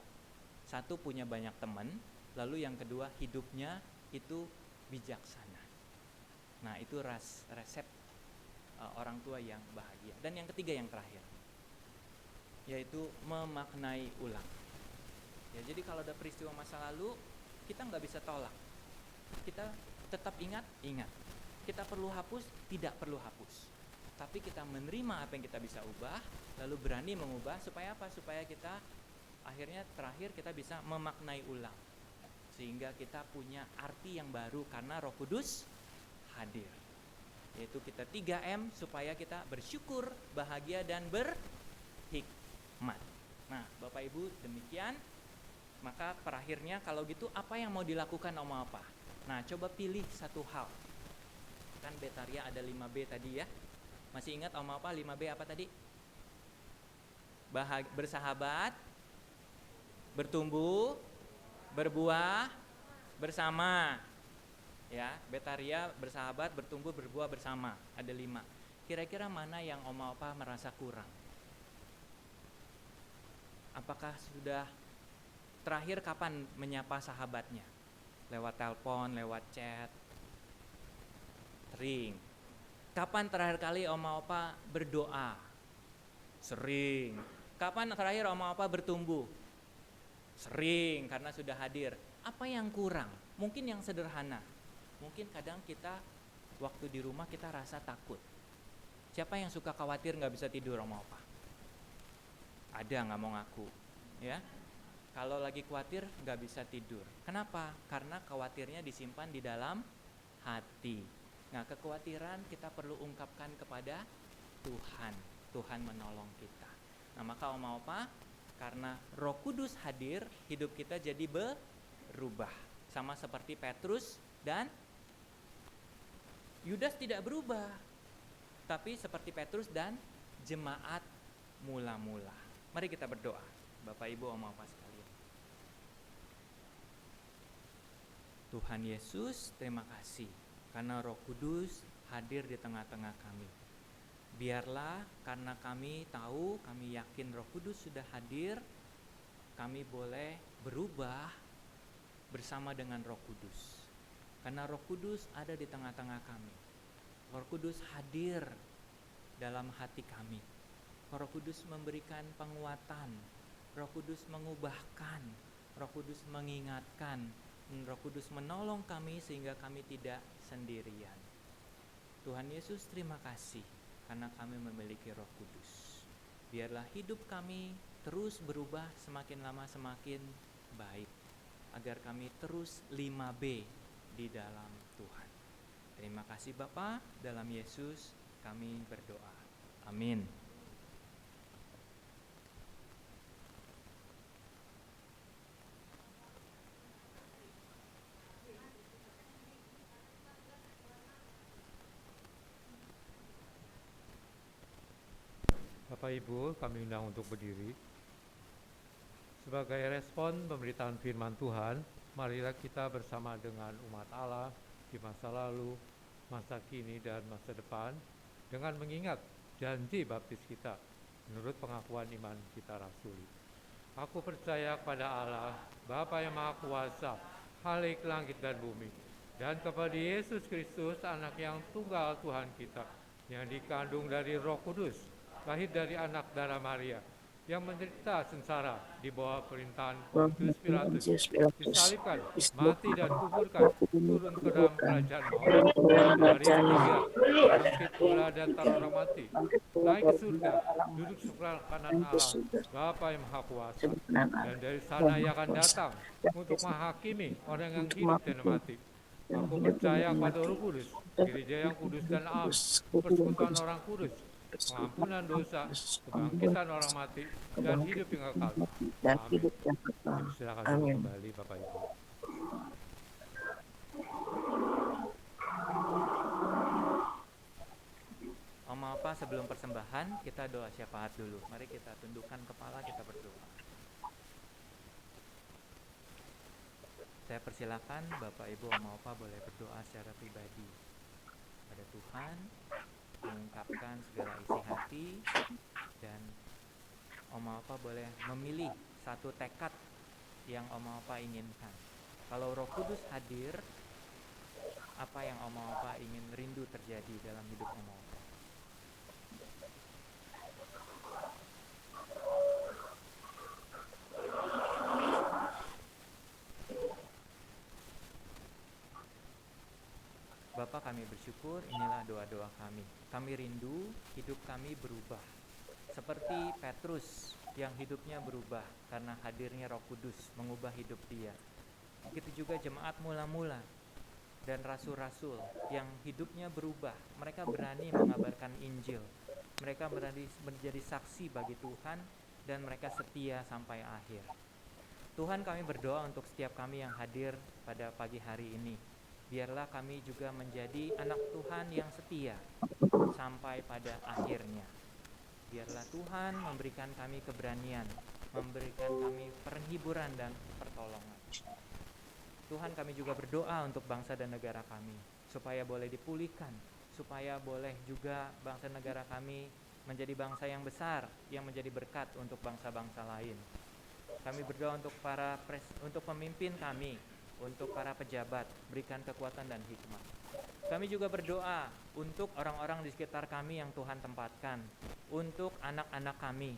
Satu punya banyak teman, lalu yang kedua hidupnya itu bijaksana. Nah itu resep orang tua yang bahagia. Dan yang ketiga yang terakhir, yaitu memaknai ulang. Ya, jadi kalau ada peristiwa masa lalu kita nggak bisa tolak. Kita tetap ingat. Kita perlu hapus, tidak perlu hapus. Tapi kita menerima apa yang kita bisa ubah, lalu berani mengubah supaya apa? Supaya kita akhirnya terakhir kita bisa memaknai ulang. Sehingga kita punya arti yang baru karena Roh Kudus hadir. Yaitu kita 3M supaya kita bersyukur, bahagia dan berhikmat. Nah, Bapak Ibu demikian. Maka terakhirnya kalau gitu apa yang mau dilakukan Oma apa? Nah, coba pilih satu hal. Kan Betaria ada 5B tadi ya. Masih ingat Oma apa 5B apa tadi? Bersahabat, bertumbuh, berbuah, bersama. Ya, Betaria bersahabat, bertumbuh, berbuah bersama. Ada 5. Kira-kira mana yang Oma Opa merasa kurang? Apakah sudah terakhir kapan menyapa sahabatnya? Lewat telepon, lewat chat, ring. Kapan terakhir kali oma opa berdoa? Sering. Kapan terakhir oma opa bertumbuh? Sering, karena sudah hadir. Apa yang kurang? Mungkin yang sederhana. Mungkin kadang kita waktu di rumah kita rasa takut. Siapa yang suka khawatir gak bisa tidur oma opa? Ada, gak mau ngaku, ya. Kalau lagi khawatir gak bisa tidur. Kenapa? Karena khawatirnya disimpan di dalam hati. Nah, kekhawatiran kita perlu ungkapkan kepada Tuhan. Tuhan menolong kita. Nah, maka oma opa, karena Roh Kudus hadir, hidup kita jadi berubah. Sama seperti Petrus dan Yudas tidak berubah. Tapi seperti Petrus dan jemaat mula-mula. Mari kita berdoa. Bapak, Ibu, oma opa sekalian. Tuhan Yesus, terima kasih karena Roh Kudus hadir di tengah-tengah kami. Biarlah karena kami tahu, kami yakin Roh Kudus sudah hadir, kami boleh berubah bersama dengan Roh Kudus. Karena Roh Kudus ada di tengah-tengah kami. Roh Kudus hadir dalam hati kami. Roh Kudus memberikan penguatan. Roh Kudus mengubahkan. Roh Kudus mengingatkan. Roh Kudus menolong kami sehingga kami tidak sendirian. Tuhan Yesus, terima kasih karena kami memiliki Roh Kudus. Biarlah hidup kami terus berubah semakin lama semakin baik, agar kami terus 5B di dalam Tuhan. Terima kasih Bapa, dalam Yesus kami berdoa. Amin. Bapak Ibu, kami undang untuk berdiri. Sebagai respon pemberitaan firman Tuhan, marilah kita bersama dengan umat Allah di masa lalu, masa kini, dan masa depan dengan mengingat janji baptis kita menurut pengakuan iman kita rasuli. Aku percaya kepada Allah, Bapa yang Maha Kuasa, Khalik langit dan bumi, dan kepada Yesus Kristus, Anak yang tunggal Tuhan kita, yang dikandung dari Roh Kudus, lahir dari anak darah Maria, yang menderita sengsara di bawah perintahan Pontius Pilatus, disalibkan, mati dan kuburkan, turun ke dalam kerajaan maut, dan hari ketiga bangkit pula dan orang mati, naik ke surga, duduk sebelah kanan Allah, Bapa yang Maha Kuasa, dan dari sana Ia akan datang untuk menghakimi orang yang hidup dan mati. Aku percaya pada Roh Kudus, gereja yang kudus dan am, persekutuan orang kudus, pengampunan dosa, kebangkitan orang mati, dan hidup yang kekal. Amin. Silakan duduk kembali Bapak Ibu. Oma Opa, sebelum persembahan kita doa syafaat dulu. Mari kita tundukkan kepala, kita berdoa. Saya persilakan Bapak Ibu Oma Opa boleh berdoa secara pribadi pada Tuhan, mengungkapkan segala isi hati, dan Oma Opa boleh memilih satu tekad yang Oma Opa inginkan. Kalau Roh Kudus hadir, apa yang Oma Opa ingin rindu terjadi dalam hidup Oma Opa? Bapak, kami bersyukur, inilah doa-doa kami. Kami rindu hidup kami berubah. Seperti Petrus yang hidupnya berubah karena hadirnya Roh Kudus mengubah hidup dia. Begitu juga jemaat mula-mula dan rasul-rasul yang hidupnya berubah. Mereka berani mengabarkan Injil. Mereka berani menjadi saksi bagi Tuhan dan mereka setia sampai akhir. Tuhan, kami berdoa untuk setiap kami yang hadir pada pagi hari ini. Biarlah kami juga menjadi anak Tuhan yang setia sampai pada akhirnya. Biarlah Tuhan memberikan kami keberanian, memberikan kami penghiburan dan pertolongan. Tuhan, kami juga berdoa untuk bangsa dan negara kami, supaya boleh dipulihkan, supaya boleh juga bangsa negara kami menjadi bangsa yang besar, yang menjadi berkat untuk bangsa-bangsa lain. Kami berdoa untuk untuk pemimpin kami, untuk para pejabat, berikan kekuatan dan hikmat. Kami juga berdoa untuk orang-orang di sekitar kami yang Tuhan tempatkan, untuk anak-anak kami,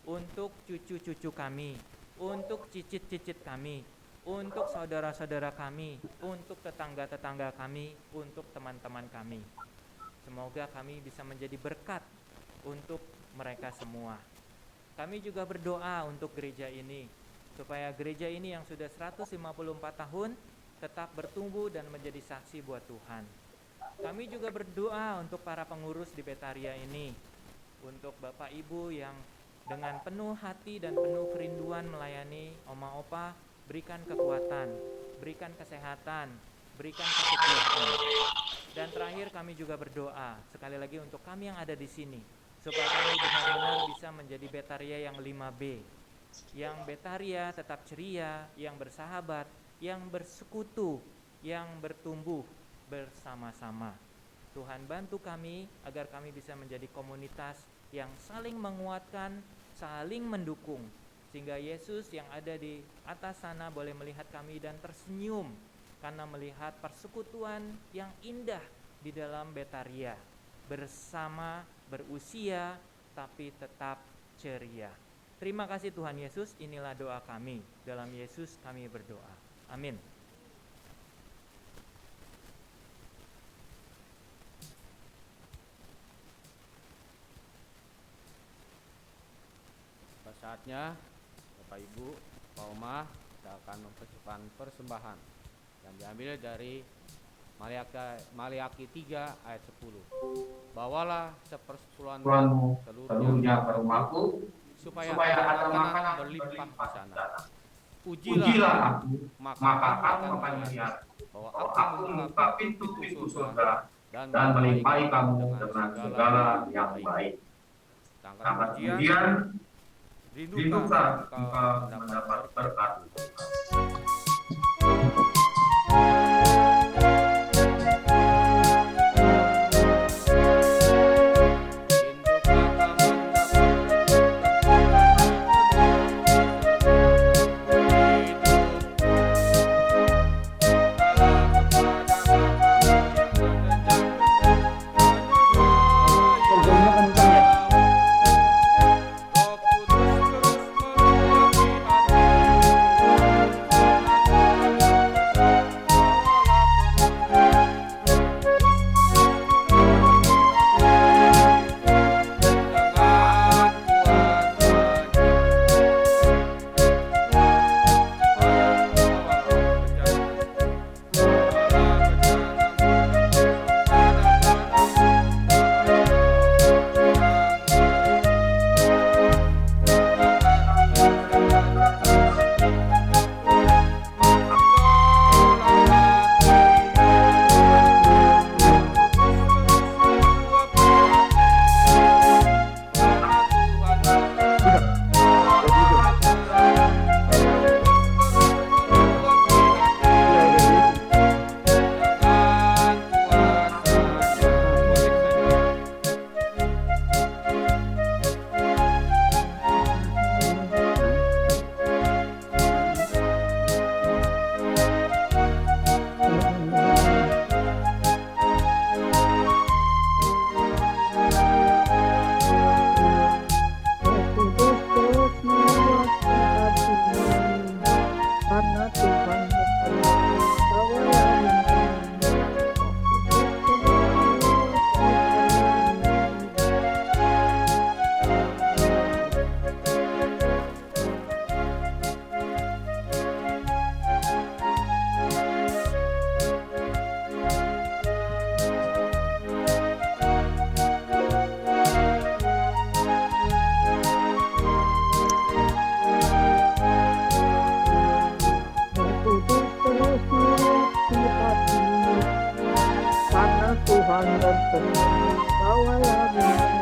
untuk cucu-cucu kami, untuk cicit-cicit kami, untuk saudara-saudara kami, untuk tetangga-tetangga kami, untuk teman-teman kami. Semoga kami bisa menjadi berkat untuk mereka semua. Kami juga berdoa untuk gereja ini, supaya gereja ini yang sudah 154 tahun tetap bertumbuh dan menjadi saksi buat Tuhan. Kami juga berdoa untuk para pengurus di Betaria ini, untuk Bapak Ibu yang dengan penuh hati dan penuh kerinduan melayani Oma Opa, berikan kekuatan, berikan kesehatan, berikan kesetiaan. Dan terakhir kami juga berdoa sekali lagi untuk kami yang ada di sini, supaya kami benar-benar bisa menjadi Betaria yang 5B, yang Betaria tetap ceria, yang bersahabat, yang bersekutu, yang bertumbuh bersama-sama. Tuhan bantu kami agar kami bisa menjadi komunitas yang saling menguatkan, saling mendukung, sehingga Yesus yang ada di atas sana boleh melihat kami dan tersenyum karena melihat persekutuan yang indah di dalam Betaria, bersama, berusia, tapi tetap ceria. Terima kasih Tuhan Yesus, inilah doa kami. Dalam Yesus kami berdoa. Amin. Saatnya Bapak Ibu, Pak Oma, kita akan mempersembahkan persembahan yang diambil dari Maliaki 3 ayat 10. Bawalah sepersepuluhanmu seluruhnya ke rumahku, supaya ada makanan berlimpah di sana. Ujilah aku, maka kamu akan melihat bahwa aku membuka pintu-pintu surga dan melimpahi kamu dengan segala yang baik. Sedangkan kemudian rindukan engkau mendapat berkat.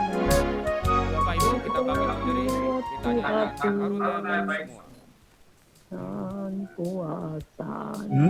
Bapak Ibu, kita bangkit berdiri, kita nyanyikan karunia baik semua. Dan kuasanya.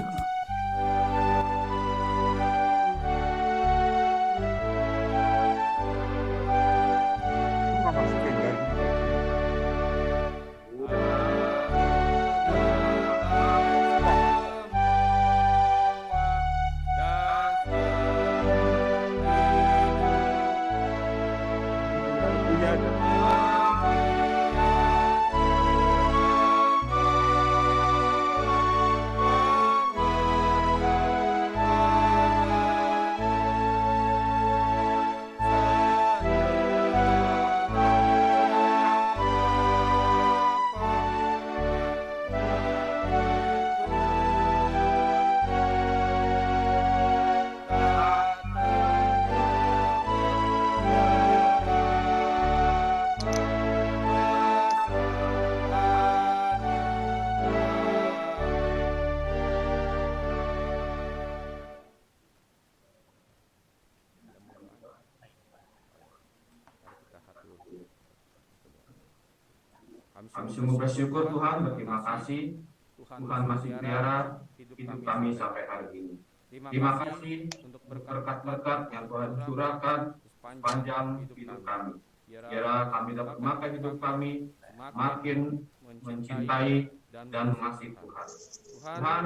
Kami sungguh bersyukur Tuhan, berterima kasih Tuhan masih pelihara hidup kami sampai hari ini. Terima kasih untuk berkat-berkat yang Tuhan curahkan sepanjang hidup kami. Biarlah kami dapat memakai hidup kami makin mencintai dan mengasihi Tuhan. Tuhan,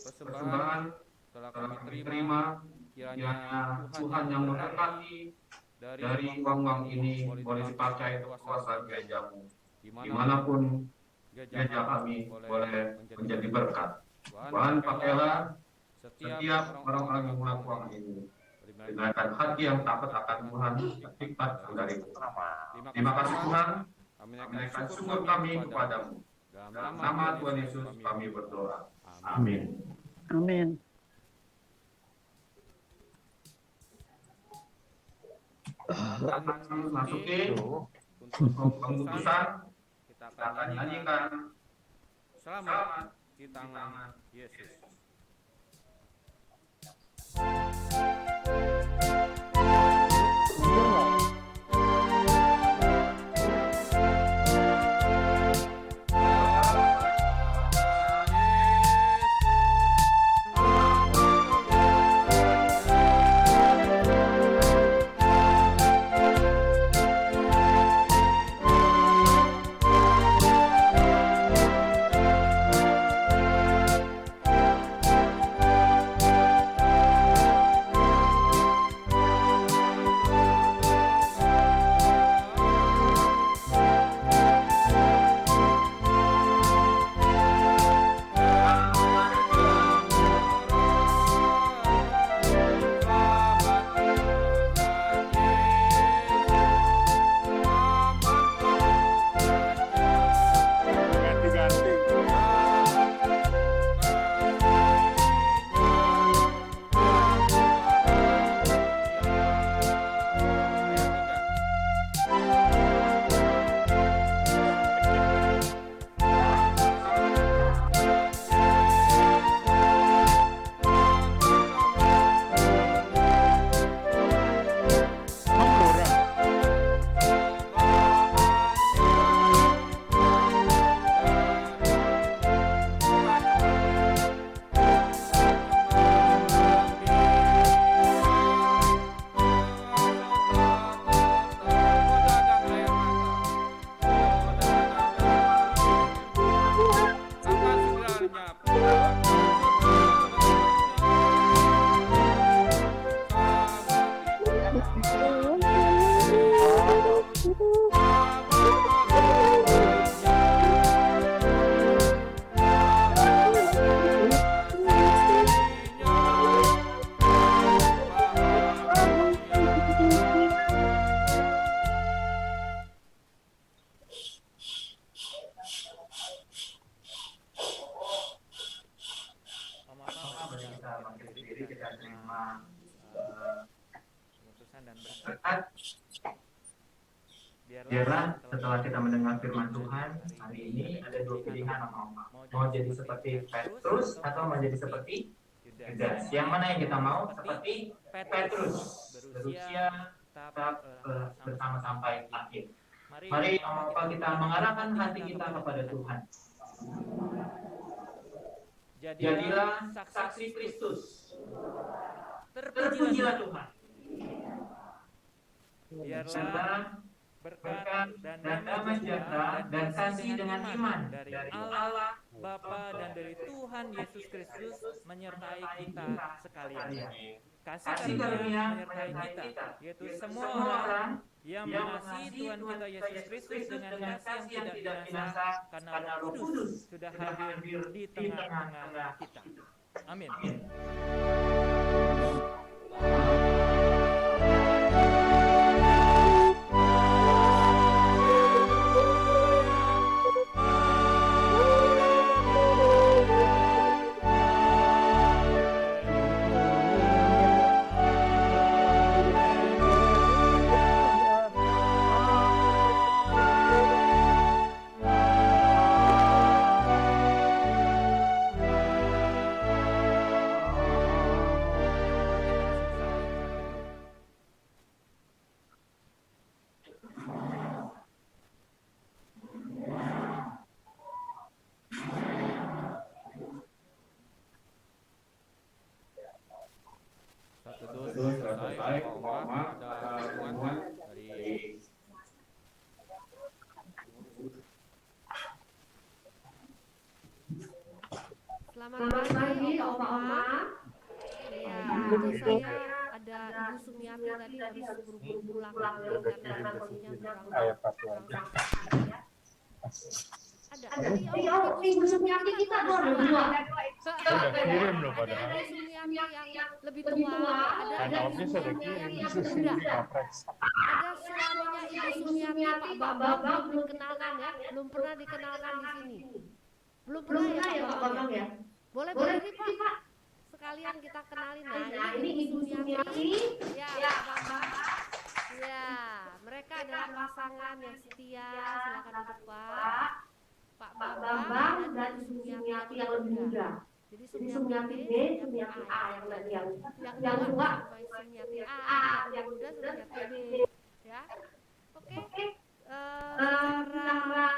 persembahan telah kami terima, kiranya Tuhan yang memberkati dari uang-uang ini boleh dipakai untuk kuasa gereja-Mu. Dimanapun gereja kami boleh menjadi berkat. Tuhan, pakailah setiap orang-orang yang melakukan ini dengan hati yang takut akan Tuhan, hikmat dari Tuhan. Terima kasih Tuhan, kami naikkan syukur kami kepadamu. Dalam nama Tuhan Yesus kami berdoa. Amin. Amin. Kita akan masuki untuk pengkhususan. Kita akan nyanyikan Selamat di tangan Yesus. Biarlah setelah kita mendengar firman Tuhan hari ini ada dua pilihan apa? Mau jadi seperti Petrus atau mau jadi seperti Yudas. Yang mana yang kita mau? Seperti Petrus, berusia tetap bersama sampai akhir. Mari apa kita mengarahkan hati kita kepada Tuhan. Jadilah saksi Kristus. Terpujilah Tuhan. Biarlah berkat dan damai sejahtera dan kasih dengan iman dari Allah Bapa dan dari Tuhan Yesus Kristus menyertai kita sekalian. Kasih karunia menyertai kita, yaitu semua orang yang mengasihi Tuhan kita Yesus Kristus dengan kasih yang tidak binasa, karena Roh Kudus sudah hadir di tengah-tengah kita. Amin. Selamat pagi, Oma. Ya, itu saya ada Ibu Sumiati tadi harus buru-buru pulang karena kondisinya kurang sehat ya. Ada. Ibu Sumiati kita tuh ada dua. Kirim loh Ada padahal. Ibu Sumiati yang lebih tua, ada Ibu Sumiati yang muda. Ada suaminya Ibu Sumiati, Pak Bambang, belum dikenalkan ya, belum pernah dikenalkan di sini. Belum pernah ya Pak Bambang ya. Boleh berdiri Pak. Sekalian kita kenalin. Nah, ini Ibu Sumiati, ya Pak Bambang. Ya, mereka adalah pasangan yang setia. Silakan duduk Pak. Pak Bambang dan Ibu Sumiati yang lebih muda. Jadi Sumiati B, Sumiati A yang tua, Sumiati A, yang muda Sumiati B. Ya, oke. Secara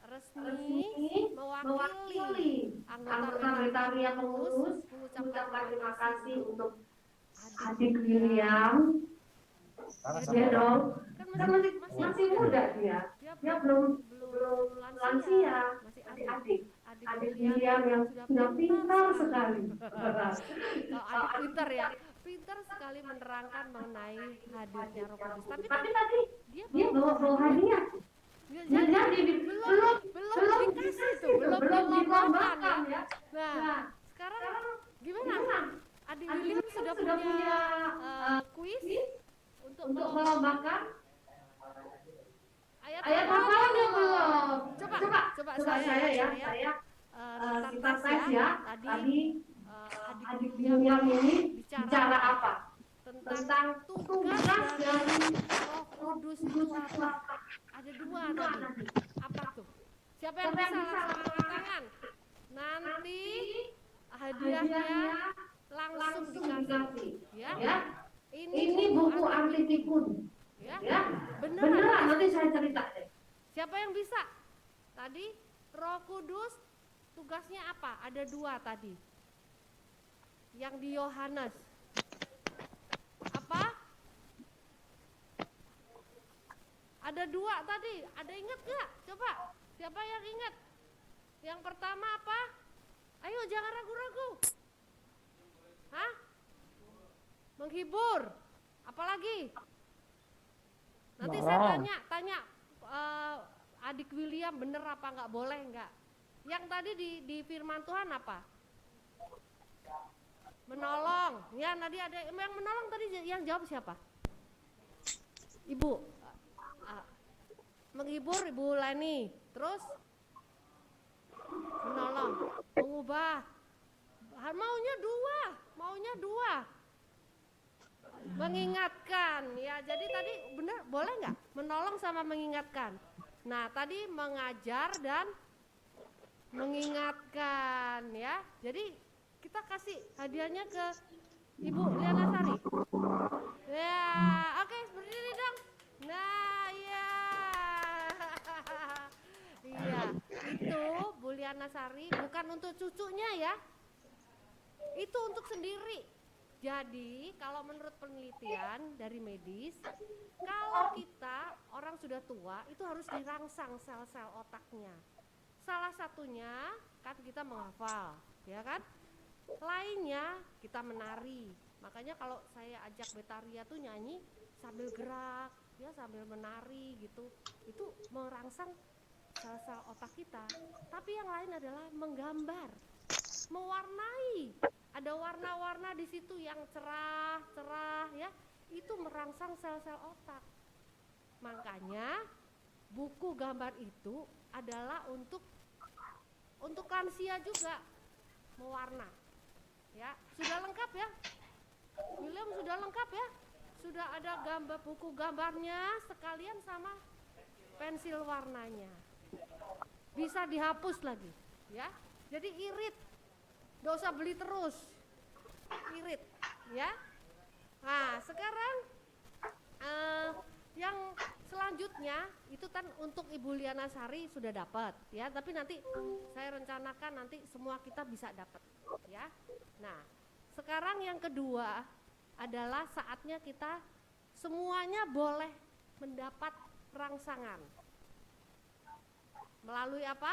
resmi mewakili anggota Retaria pengurus mengucapkan terima kasih untuk adik William. Ya dong, kan masih muda dia belum lansia, masih adik William yang sudah pintar sekali. Kalau adik pintar ya, pintar sekali menerangkan mengenai hadirnya Roh Kudus. Tapi tadi dia bawa hadiah. Jadi belum dikasih tuh, belum dilombakan ya. Nah, sekarang gimana? Adik William sudah punya kuis untuk melombakan ayat hafalnya belum? Coba saya kita tes ya. Tadi adik William ini bicara apa? Tentang tugas dari Roh Kudus itu apa? Ada dua tadi. Apa tuh? Siapa yang bisa langsung angkat tangan? Nanti hadiahnya langsung dikasih. Ya. Ini buku anti pikun. Ya. Beneran nanti saya cerita deh. Siapa yang bisa? Tadi Roh Kudus tugasnya apa? Ada dua tadi. Yang di Yohanes. Apa? Ada dua tadi. Ada ingat gak? Coba. Siapa yang ingat? Yang pertama apa? Ayo jangan ragu-ragu. Hah? Menghibur. Apalagi? Nanti saya tanya adik William bener apa nggak, boleh nggak? Yang tadi di firman Tuhan apa? Menolong. Ya tadi ada yang menolong tadi, yang jawab siapa? Ibu. Menghibur Ibu Leni. Terus menolong, mengubah. Maunya dua. Mengingatkan, ya. Jadi tadi benar, boleh nggak? Menolong sama mengingatkan. Nah, tadi mengajar dan mengingatkan, ya. Jadi kita kasih hadiahnya ke Ibu Liana Sari. Ya, oke, berdiri dong. Nah, iya. Iya, itu Bu Liana Sari bukan untuk cucunya ya. Itu untuk sendiri. Jadi kalau menurut penelitian dari medis, kalau kita orang sudah tua itu harus dirangsang sel-sel otaknya. Salah satunya kan kita menghafal, ya kan? Lainnya kita menari. Makanya kalau saya ajak Betaria tuh nyanyi sambil gerak, ya sambil menari gitu. Itu merangsang sel-sel otak kita. Tapi yang lain adalah menggambar, mewarnai. Ada warna-warna di situ yang cerah ya. Itu merangsang sel-sel otak. Makanya buku gambar itu adalah untuk lansia juga, mewarna. Ya, sudah lengkap ya? William sudah lengkap ya? Sudah ada gambar, buku gambarnya sekalian sama pensil warnanya. Bisa dihapus lagi, ya. Jadi irit. Gak usah beli terus, irit, ya. Nah, sekarang yang selanjutnya itu kan untuk Ibu Liana Sari sudah dapat, ya. Tapi nanti saya rencanakan nanti semua kita bisa dapat, ya. Nah, sekarang yang kedua adalah saatnya kita semuanya boleh mendapat rangsangan. Melalui apa?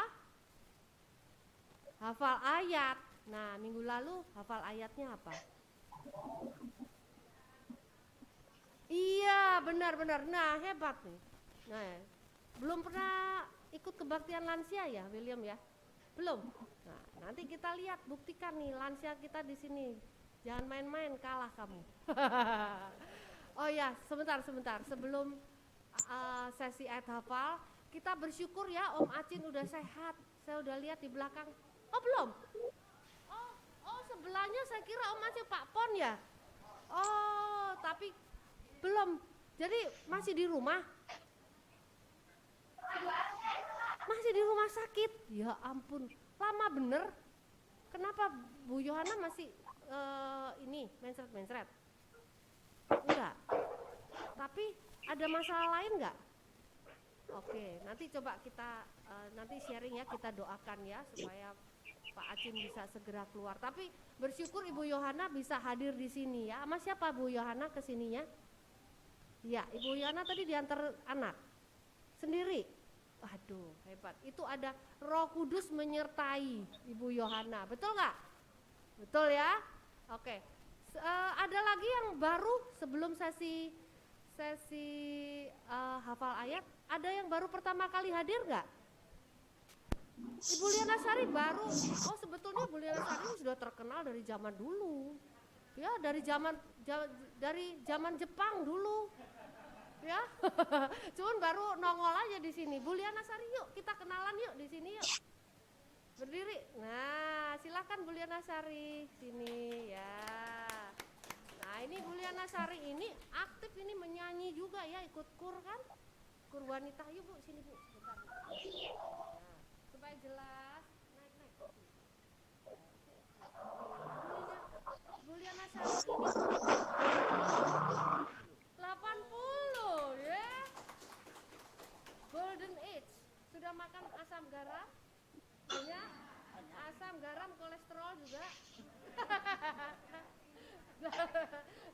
Hafal ayat. Nah, minggu lalu hafal ayatnya apa? Iya, benar-benar. Nah, hebat nih. Nah, belum pernah ikut kebaktian lansia ya, William ya? Belum. Nah, nanti kita lihat, buktikan nih lansia kita di sini. Jangan main-main, kalah kamu. Oh ya, sebentar. Sebelum sesi ayat hafal, kita bersyukur ya Om Acin udah sehat. Saya udah lihat di belakang. Oh, belum? Oh, sebelahnya saya kira Om Acin Pak Pon ya? Oh, tapi belum. Jadi masih di rumah? Masih di rumah sakit? Ya ampun, lama bener. Kenapa Bu Yohana masih ini mencret-mencret? Enggak. Tapi ada masalah lain enggak? Oke, nanti coba kita nanti sharing ya, kita doakan ya supaya Pak Acin bisa segera keluar. Tapi bersyukur Ibu Yohana bisa hadir di sini ya. Sama siapa Bu Yohana kesininya? Ya, Ibu Yohana tadi diantar anak sendiri. Waduh, hebat. Itu ada Roh Kudus menyertai Ibu Yohana. Betul nggak? Betul ya? Oke. Ada lagi yang baru sebelum sesi hafal ayat? Ada yang baru pertama kali hadir nggak? Ibu Liana Sari baru. Oh, sebetulnya Ibu Liana Sari sudah terkenal dari zaman dulu. Ya, dari zaman Jepang dulu. Ya, cuman baru nongol aja di sini. Bu Liana Sari, yuk kita kenalan yuk di sini yuk. Berdiri. Nah, silakan Bu Liana Sari sini ya. Nah, ini Bu Liana Sari ini aktif ini menyanyi juga ya, ikut kur kan? Kur wanita. Yuk Bu, sini Bu, sebentar. Nah, supaya jelas. Naik. Bu Liana Sari ini 80 ya. Golden age. Sudah makan asam garam? Ya, asam garam kolesterol juga.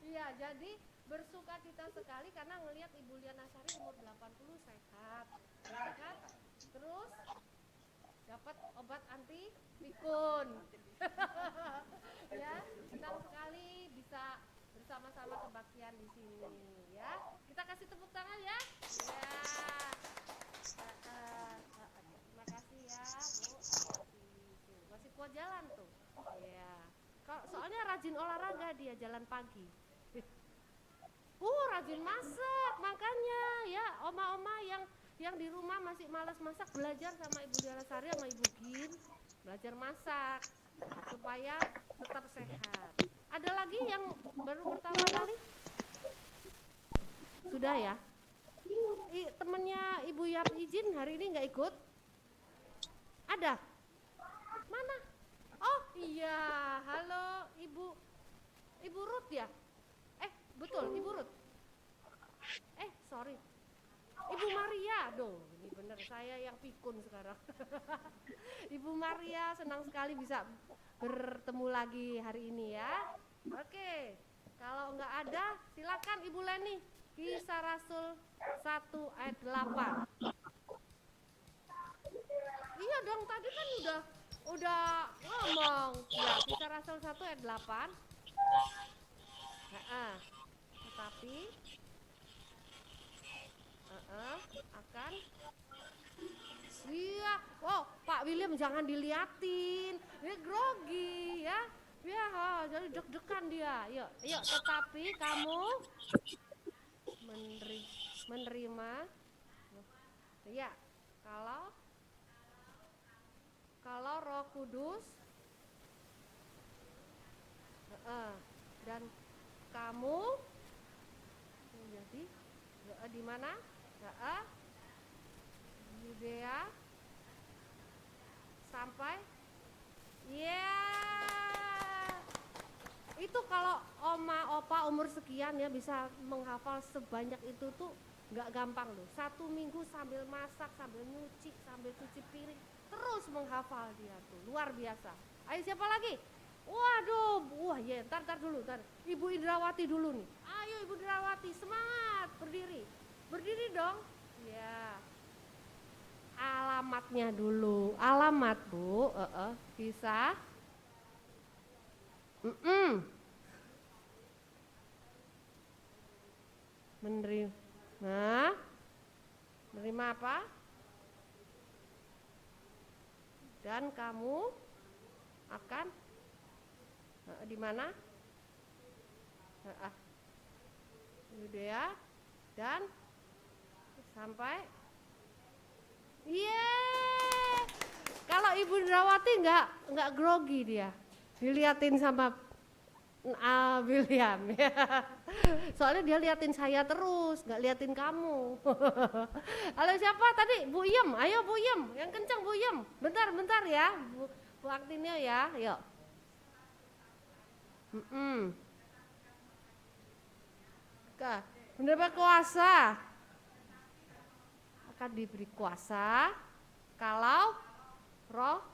Iya, jadi bersuka cita sekali karena ngelihat Ibu Liana Sari umur 80 sehat. Sehat. Terus dapat obat anti pikun. Ya, senang sekali bisa bersama-sama kebaktian di sini ya. Kita kasih tepuk tangan ya. Ya. Terima kasih ya, Bu. Masih kuat jalan tuh. Ya. Soalnya rajin olahraga dia, jalan pagi. Rajin masak, makanya ya oma-oma yang di rumah masih malas masak, belajar sama Ibu Liana Sari sama Ibu Gin, belajar masak supaya tetap sehat. Ada lagi yang baru pertama kali? Sudah ya? Temennya Ibu Yap izin hari ini nggak ikut? Ada? Mana? Oh iya, halo Ibu Ruth ya? Betul, Ibu Ruth. Sorry. Ibu Maria, ini bener saya yang pikun sekarang. Ibu Maria senang sekali bisa bertemu lagi hari ini ya. Oke, kalau nggak ada silakan Ibu Leni, Kisah Rasul 1 ayat 8. Iya dong, tadi kan udah ngomong ya, Kisah Rasul 1 ayat 8. Tetapi akan iya, Pak William jangan diliatin, dia grogi ya, jadi deg-degan dia. Yuk, tetapi kamu menerima, ya, kalau Roh Kudus, dan kamu jadi di mana? Yudea sampai itu kalau oma opa umur sekian ya bisa menghafal sebanyak itu tuh nggak gampang loh. 1 minggu sambil masak, sambil nyuci, sambil cuci piring terus menghafal dia tuh luar biasa. Ayo siapa lagi? Waduh, ntar dulu, Ibu Indrawati dulu nih. Ayo Ibu Indrawati, semangat, berdiri dong. Ya, alamatnya dulu, alamat Bu, Kisah Menerima apa? Dan kamu akan di mana? Yudea dan sampai kalau Ibu Indrawati nggak grogi dia, diliatin sama William ya. Soalnya dia liatin saya terus, nggak liatin kamu. Halo siapa tadi? Bu Iem, ayo Bu Iem, yang kencang Bu Iem. Bentar ya, Bu Aktinio ya, yuk. Mendapat kuasa, akan diberi kuasa kalau roh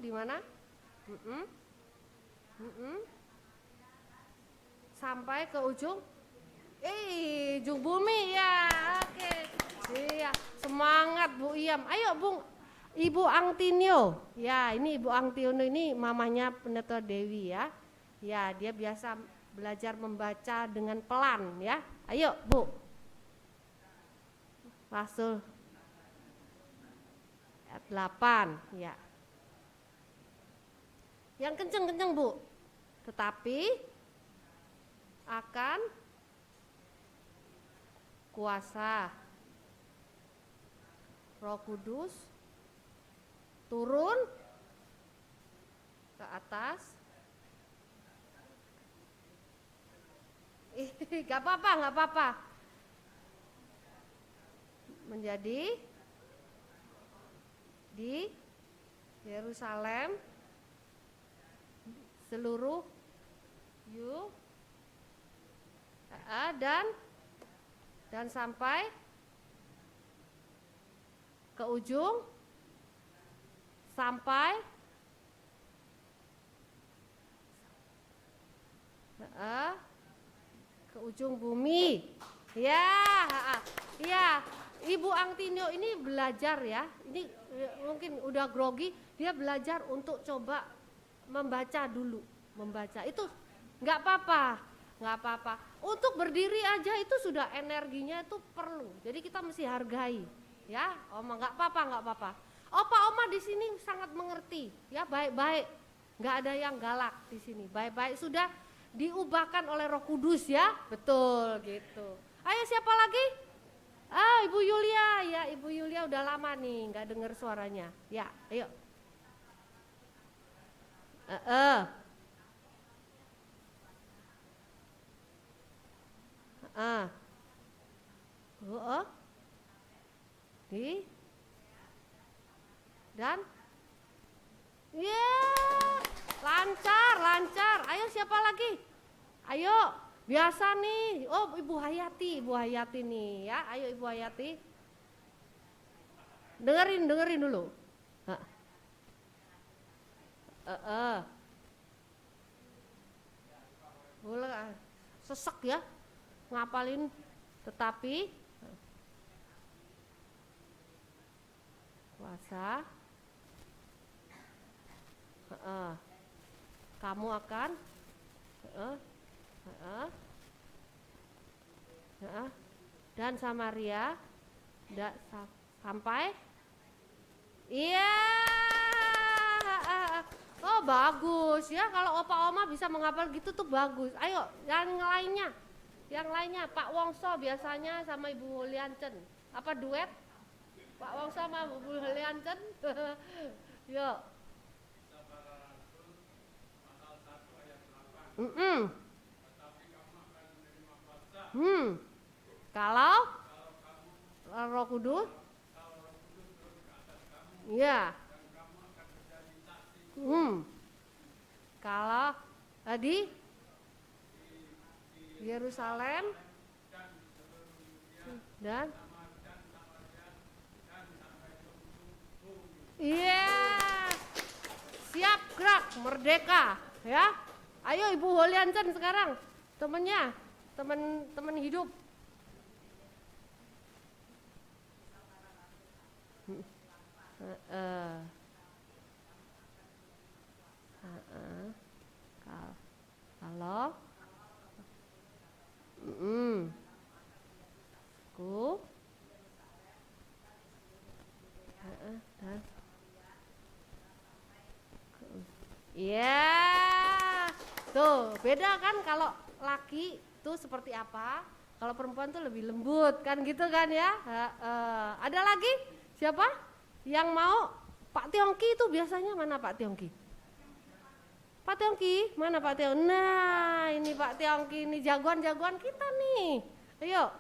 di mana? Sampai ke ujung ujung bumi ya. Oke. Iya, semangat Bu Iyam. Ayo Bung Ibu Angtinio. Ya, ini Ibu Angtinio ini mamanya Pendeta Dewi ya. Ya, dia biasa belajar membaca dengan pelan ya. Ayo, Bu. Rasul ayat 8 ya. Yang kenceng-kenceng Bu. Tetapi akan kuasa Roh Kudus turun ke atas. Gak apa-apa. Menjadi di Yerusalem seluruh dan sampai ke ujung sampai ke ujung bumi. Ya, Ibu Angtinio ini belajar ya. Ini mungkin udah grogi, dia belajar untuk coba membaca dulu, membaca. Itu nggak apa-apa. Untuk berdiri aja itu sudah energinya itu perlu. Jadi kita mesti hargai, ya. Oma nggak apa-apa. Oma di sini sangat mengerti, ya baik-baik. Nggak ada yang galak di sini, baik-baik sudah diubahkan oleh Roh Kudus ya, betul gitu. Ayo siapa lagi? Ibu Yulia, ya Ibu Yulia udah lama nih nggak dengar suaranya, ya ayo. Dan lancar. Ayo siapa lagi? Ayo, biasa nih. Oh, Ibu Hayati nih ya. Ayo Ibu Hayati. Dengerin dulu. Boleh sesek ya. Ngapalin tetapi puasa kamu akan dan Samaria sampai oh bagus ya, kalau opa oma bisa menghafal gitu tuh bagus. Ayo yang lainnya Pak Wongso biasanya sama Ibu Liancen apa duet Pak Wongso sama Ibu Liancen. Yuk. Kalau Roh Kudus ya. Kalau di Yerusalem dan siap gerak merdeka ya. Ayo Ibu Holiancen sekarang temennya, temen hidup. Hah? Ya, tuh beda kan kalau laki tuh seperti apa, kalau perempuan tuh lebih lembut kan gitu kan ya. Ada lagi siapa yang mau? Pak Tiongki itu biasanya mana Pak Tiongki? Pak Tiongki, mana Pak Tiongki? Nah ini Pak Tiongki, ini jagoan-jagoan kita nih. Ayo.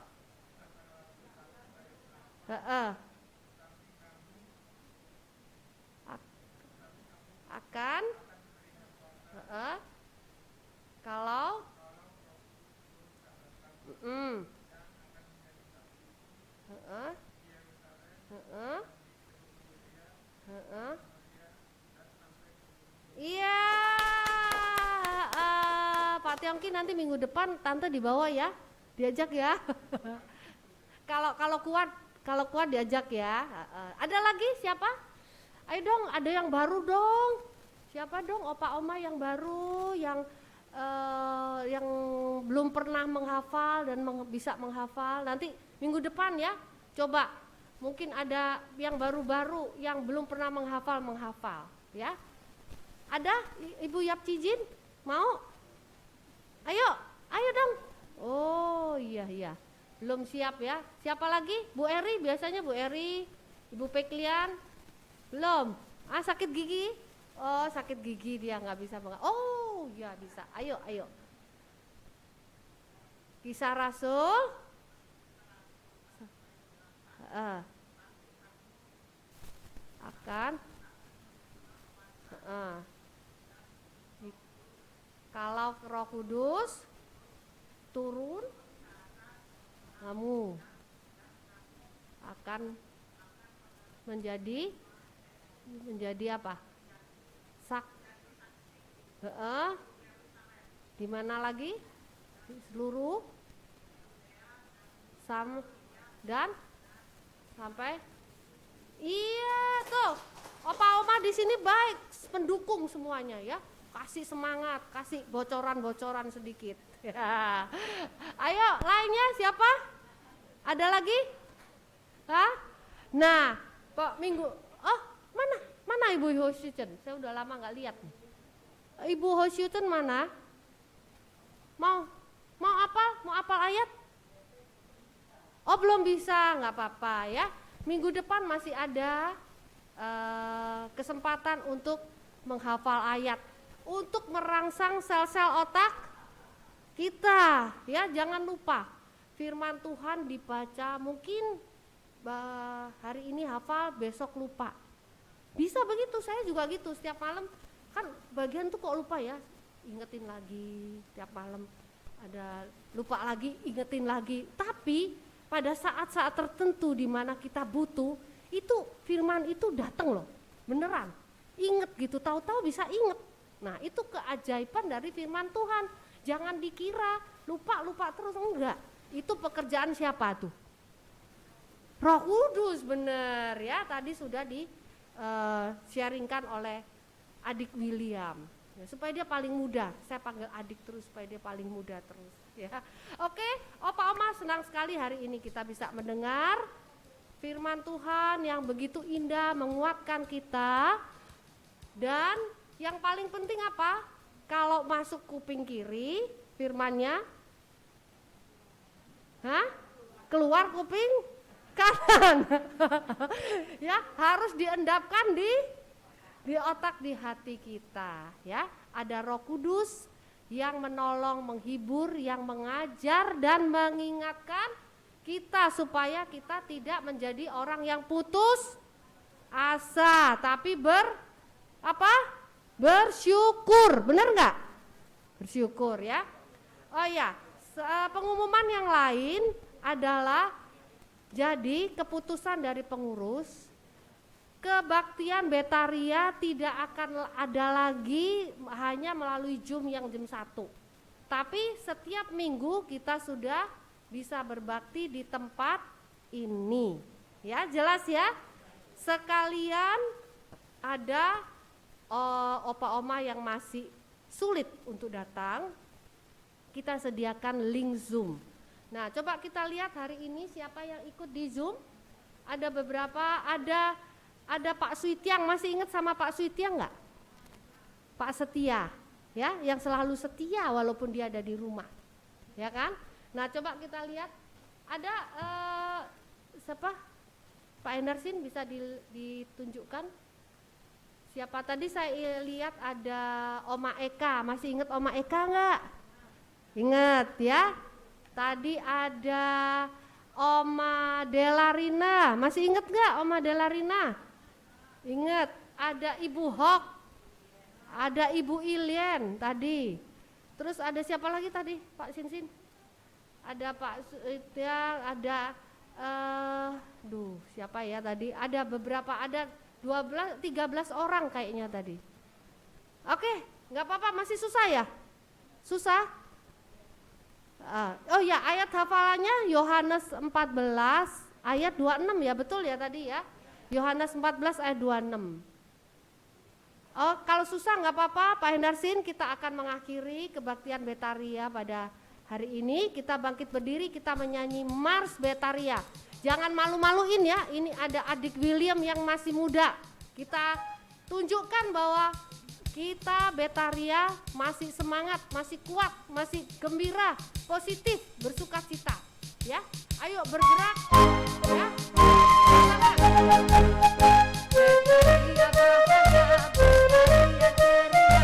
Akan kalau iya, Pak Tiongki nanti minggu depan tante dibawa ya, diajak ya. kalau kuat diajak ya. Ada lagi siapa? Ayo dong, ada yang baru dong. Siapa dong opa oma yang baru, yang belum pernah menghafal dan bisa menghafal. Nanti minggu depan ya, coba. Mungkin ada yang baru-baru yang belum pernah menghafal ya. Ada Ibu Yap Cijin mau? Ayo dong. Oh iya. Belum siap ya. Siapa lagi? Bu Eri, biasanya Bu Eri, Ibu Peklian. Belum. Sakit gigi? Oh, sakit gigi dia nggak bisa oh, ya bisa. Ayo. Kisah Rasul. Akan. Kalau Roh Kudus turun, kamu akan menjadi apa? Di mana lagi? Di seluruh dan sampai. Iya tuh, opa oma di sini baik, pendukung semuanya ya. Kasih semangat, kasih bocoran sedikit. Ya. Ayo, lainnya siapa? Ada lagi? Hah? Nah, Pak Minggu. Oh, mana Ibu Hosyuten? Saya udah lama nggak lihat nih. Ibu Hosyuten mana? Mau apa? Mau apal ayat? Oh, belum bisa, nggak apa-apa ya. Minggu depan masih ada kesempatan untuk menghafal ayat, untuk merangsang sel-sel otak kita ya. Jangan lupa firman Tuhan dibaca, mungkin hari ini hafal, besok lupa. Bisa begitu, saya juga gitu, setiap malam kan bagian tuh kok lupa ya, ingetin lagi setiap malam, ada lupa lagi, ingetin lagi. Tapi pada saat-saat tertentu di mana kita butuh, itu firman itu datang loh, beneran. Inget gitu, tahu-tahu bisa inget. Nah itu keajaiban dari firman Tuhan. Jangan dikira lupa terus, enggak. Itu pekerjaan siapa tuh? Roh Kudus, bener ya. Tadi sudah sharingkan oleh adik William ya, supaya dia paling muda. Saya panggil adik terus supaya dia paling muda terus ya. Oke, opa oma senang sekali hari ini kita bisa mendengar firman Tuhan yang begitu indah, menguatkan kita. Dan yang paling penting apa? Kalau masuk kuping kiri firmannya, keluar kuping kanan. Ya, harus diendapkan di otak, di hati kita ya. Ada Roh Kudus yang menolong, menghibur, yang mengajar dan mengingatkan kita supaya kita tidak menjadi orang yang putus asa, tapi bersyukur. Benar nggak? Bersyukur ya. Oh ya, pengumuman yang lain adalah, jadi keputusan dari pengurus, kebaktian Betaria tidak akan ada lagi hanya melalui Zoom yang jam 1. Tapi setiap minggu kita sudah bisa berbakti di tempat ini. Ya, jelas ya? Sekalian ada opa oma yang masih sulit untuk datang, kita sediakan link Zoom. Nah, coba kita lihat hari ini siapa yang ikut di Zoom. Ada beberapa, ada ada Pak Suitiang, masih ingat sama Pak Suitiang nggak? Pak Setia, ya, yang selalu setia walaupun dia ada di rumah, ya kan? Nah, coba kita lihat ada siapa? Pak Hendarsin bisa ditunjukkan? Siapa tadi saya lihat ada Oma Eka, masih ingat Oma Eka nggak? Ingat ya? Tadi ada Oma Delarina, masih ingat nggak Oma Delarina? Ingat, ada Ibu Hok, ada Ibu Ilien tadi. Terus ada siapa lagi tadi Pak Sinsin? Ada Pak Suitiang, ada siapa ya tadi? Ada beberapa, ada 13 orang kayaknya tadi. Oke, nggak apa-apa, masih susah ya? Susah? Oh ya, ayat hafalannya Yohanes 14 ayat 26 ya, betul ya tadi ya? Yohanes 14 ayat 26. Oh, kalau susah nggak apa-apa Pak Hendarsin, kita akan mengakhiri kebaktian Betaria pada hari ini. Kita bangkit berdiri, kita menyanyi Mars Betaria. Jangan malu-maluin ya, ini ada adik William yang masih muda. Kita tunjukkan bahwa kita Betaria masih semangat, masih kuat, masih gembira, positif, bersukacita. Ya, ayo bergerak. Ya, Betaria bahagia, Betaria ceria,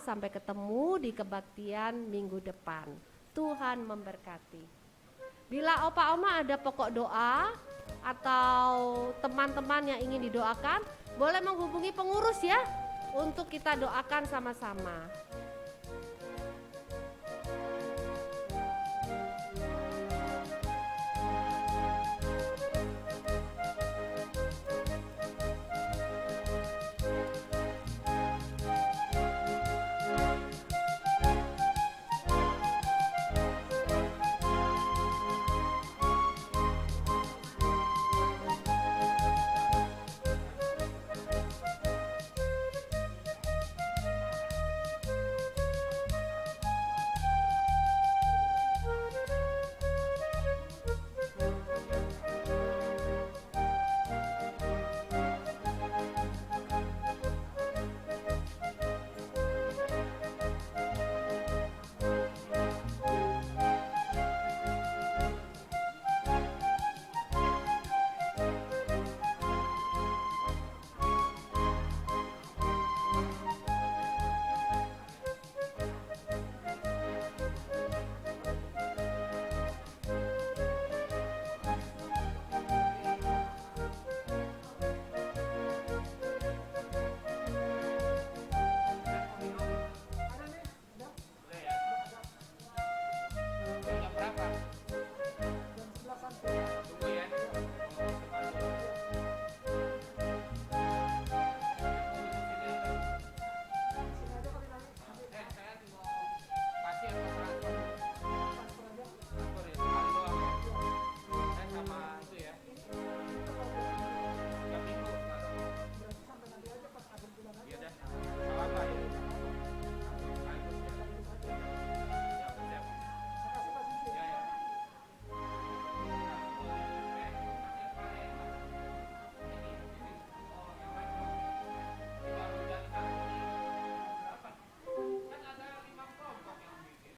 sampai ketemu di kebaktian minggu depan. Tuhan memberkati. Bila Opa Oma ada pokok doa atau teman-teman yang ingin didoakan, boleh menghubungi pengurus ya untuk kita doakan sama-sama.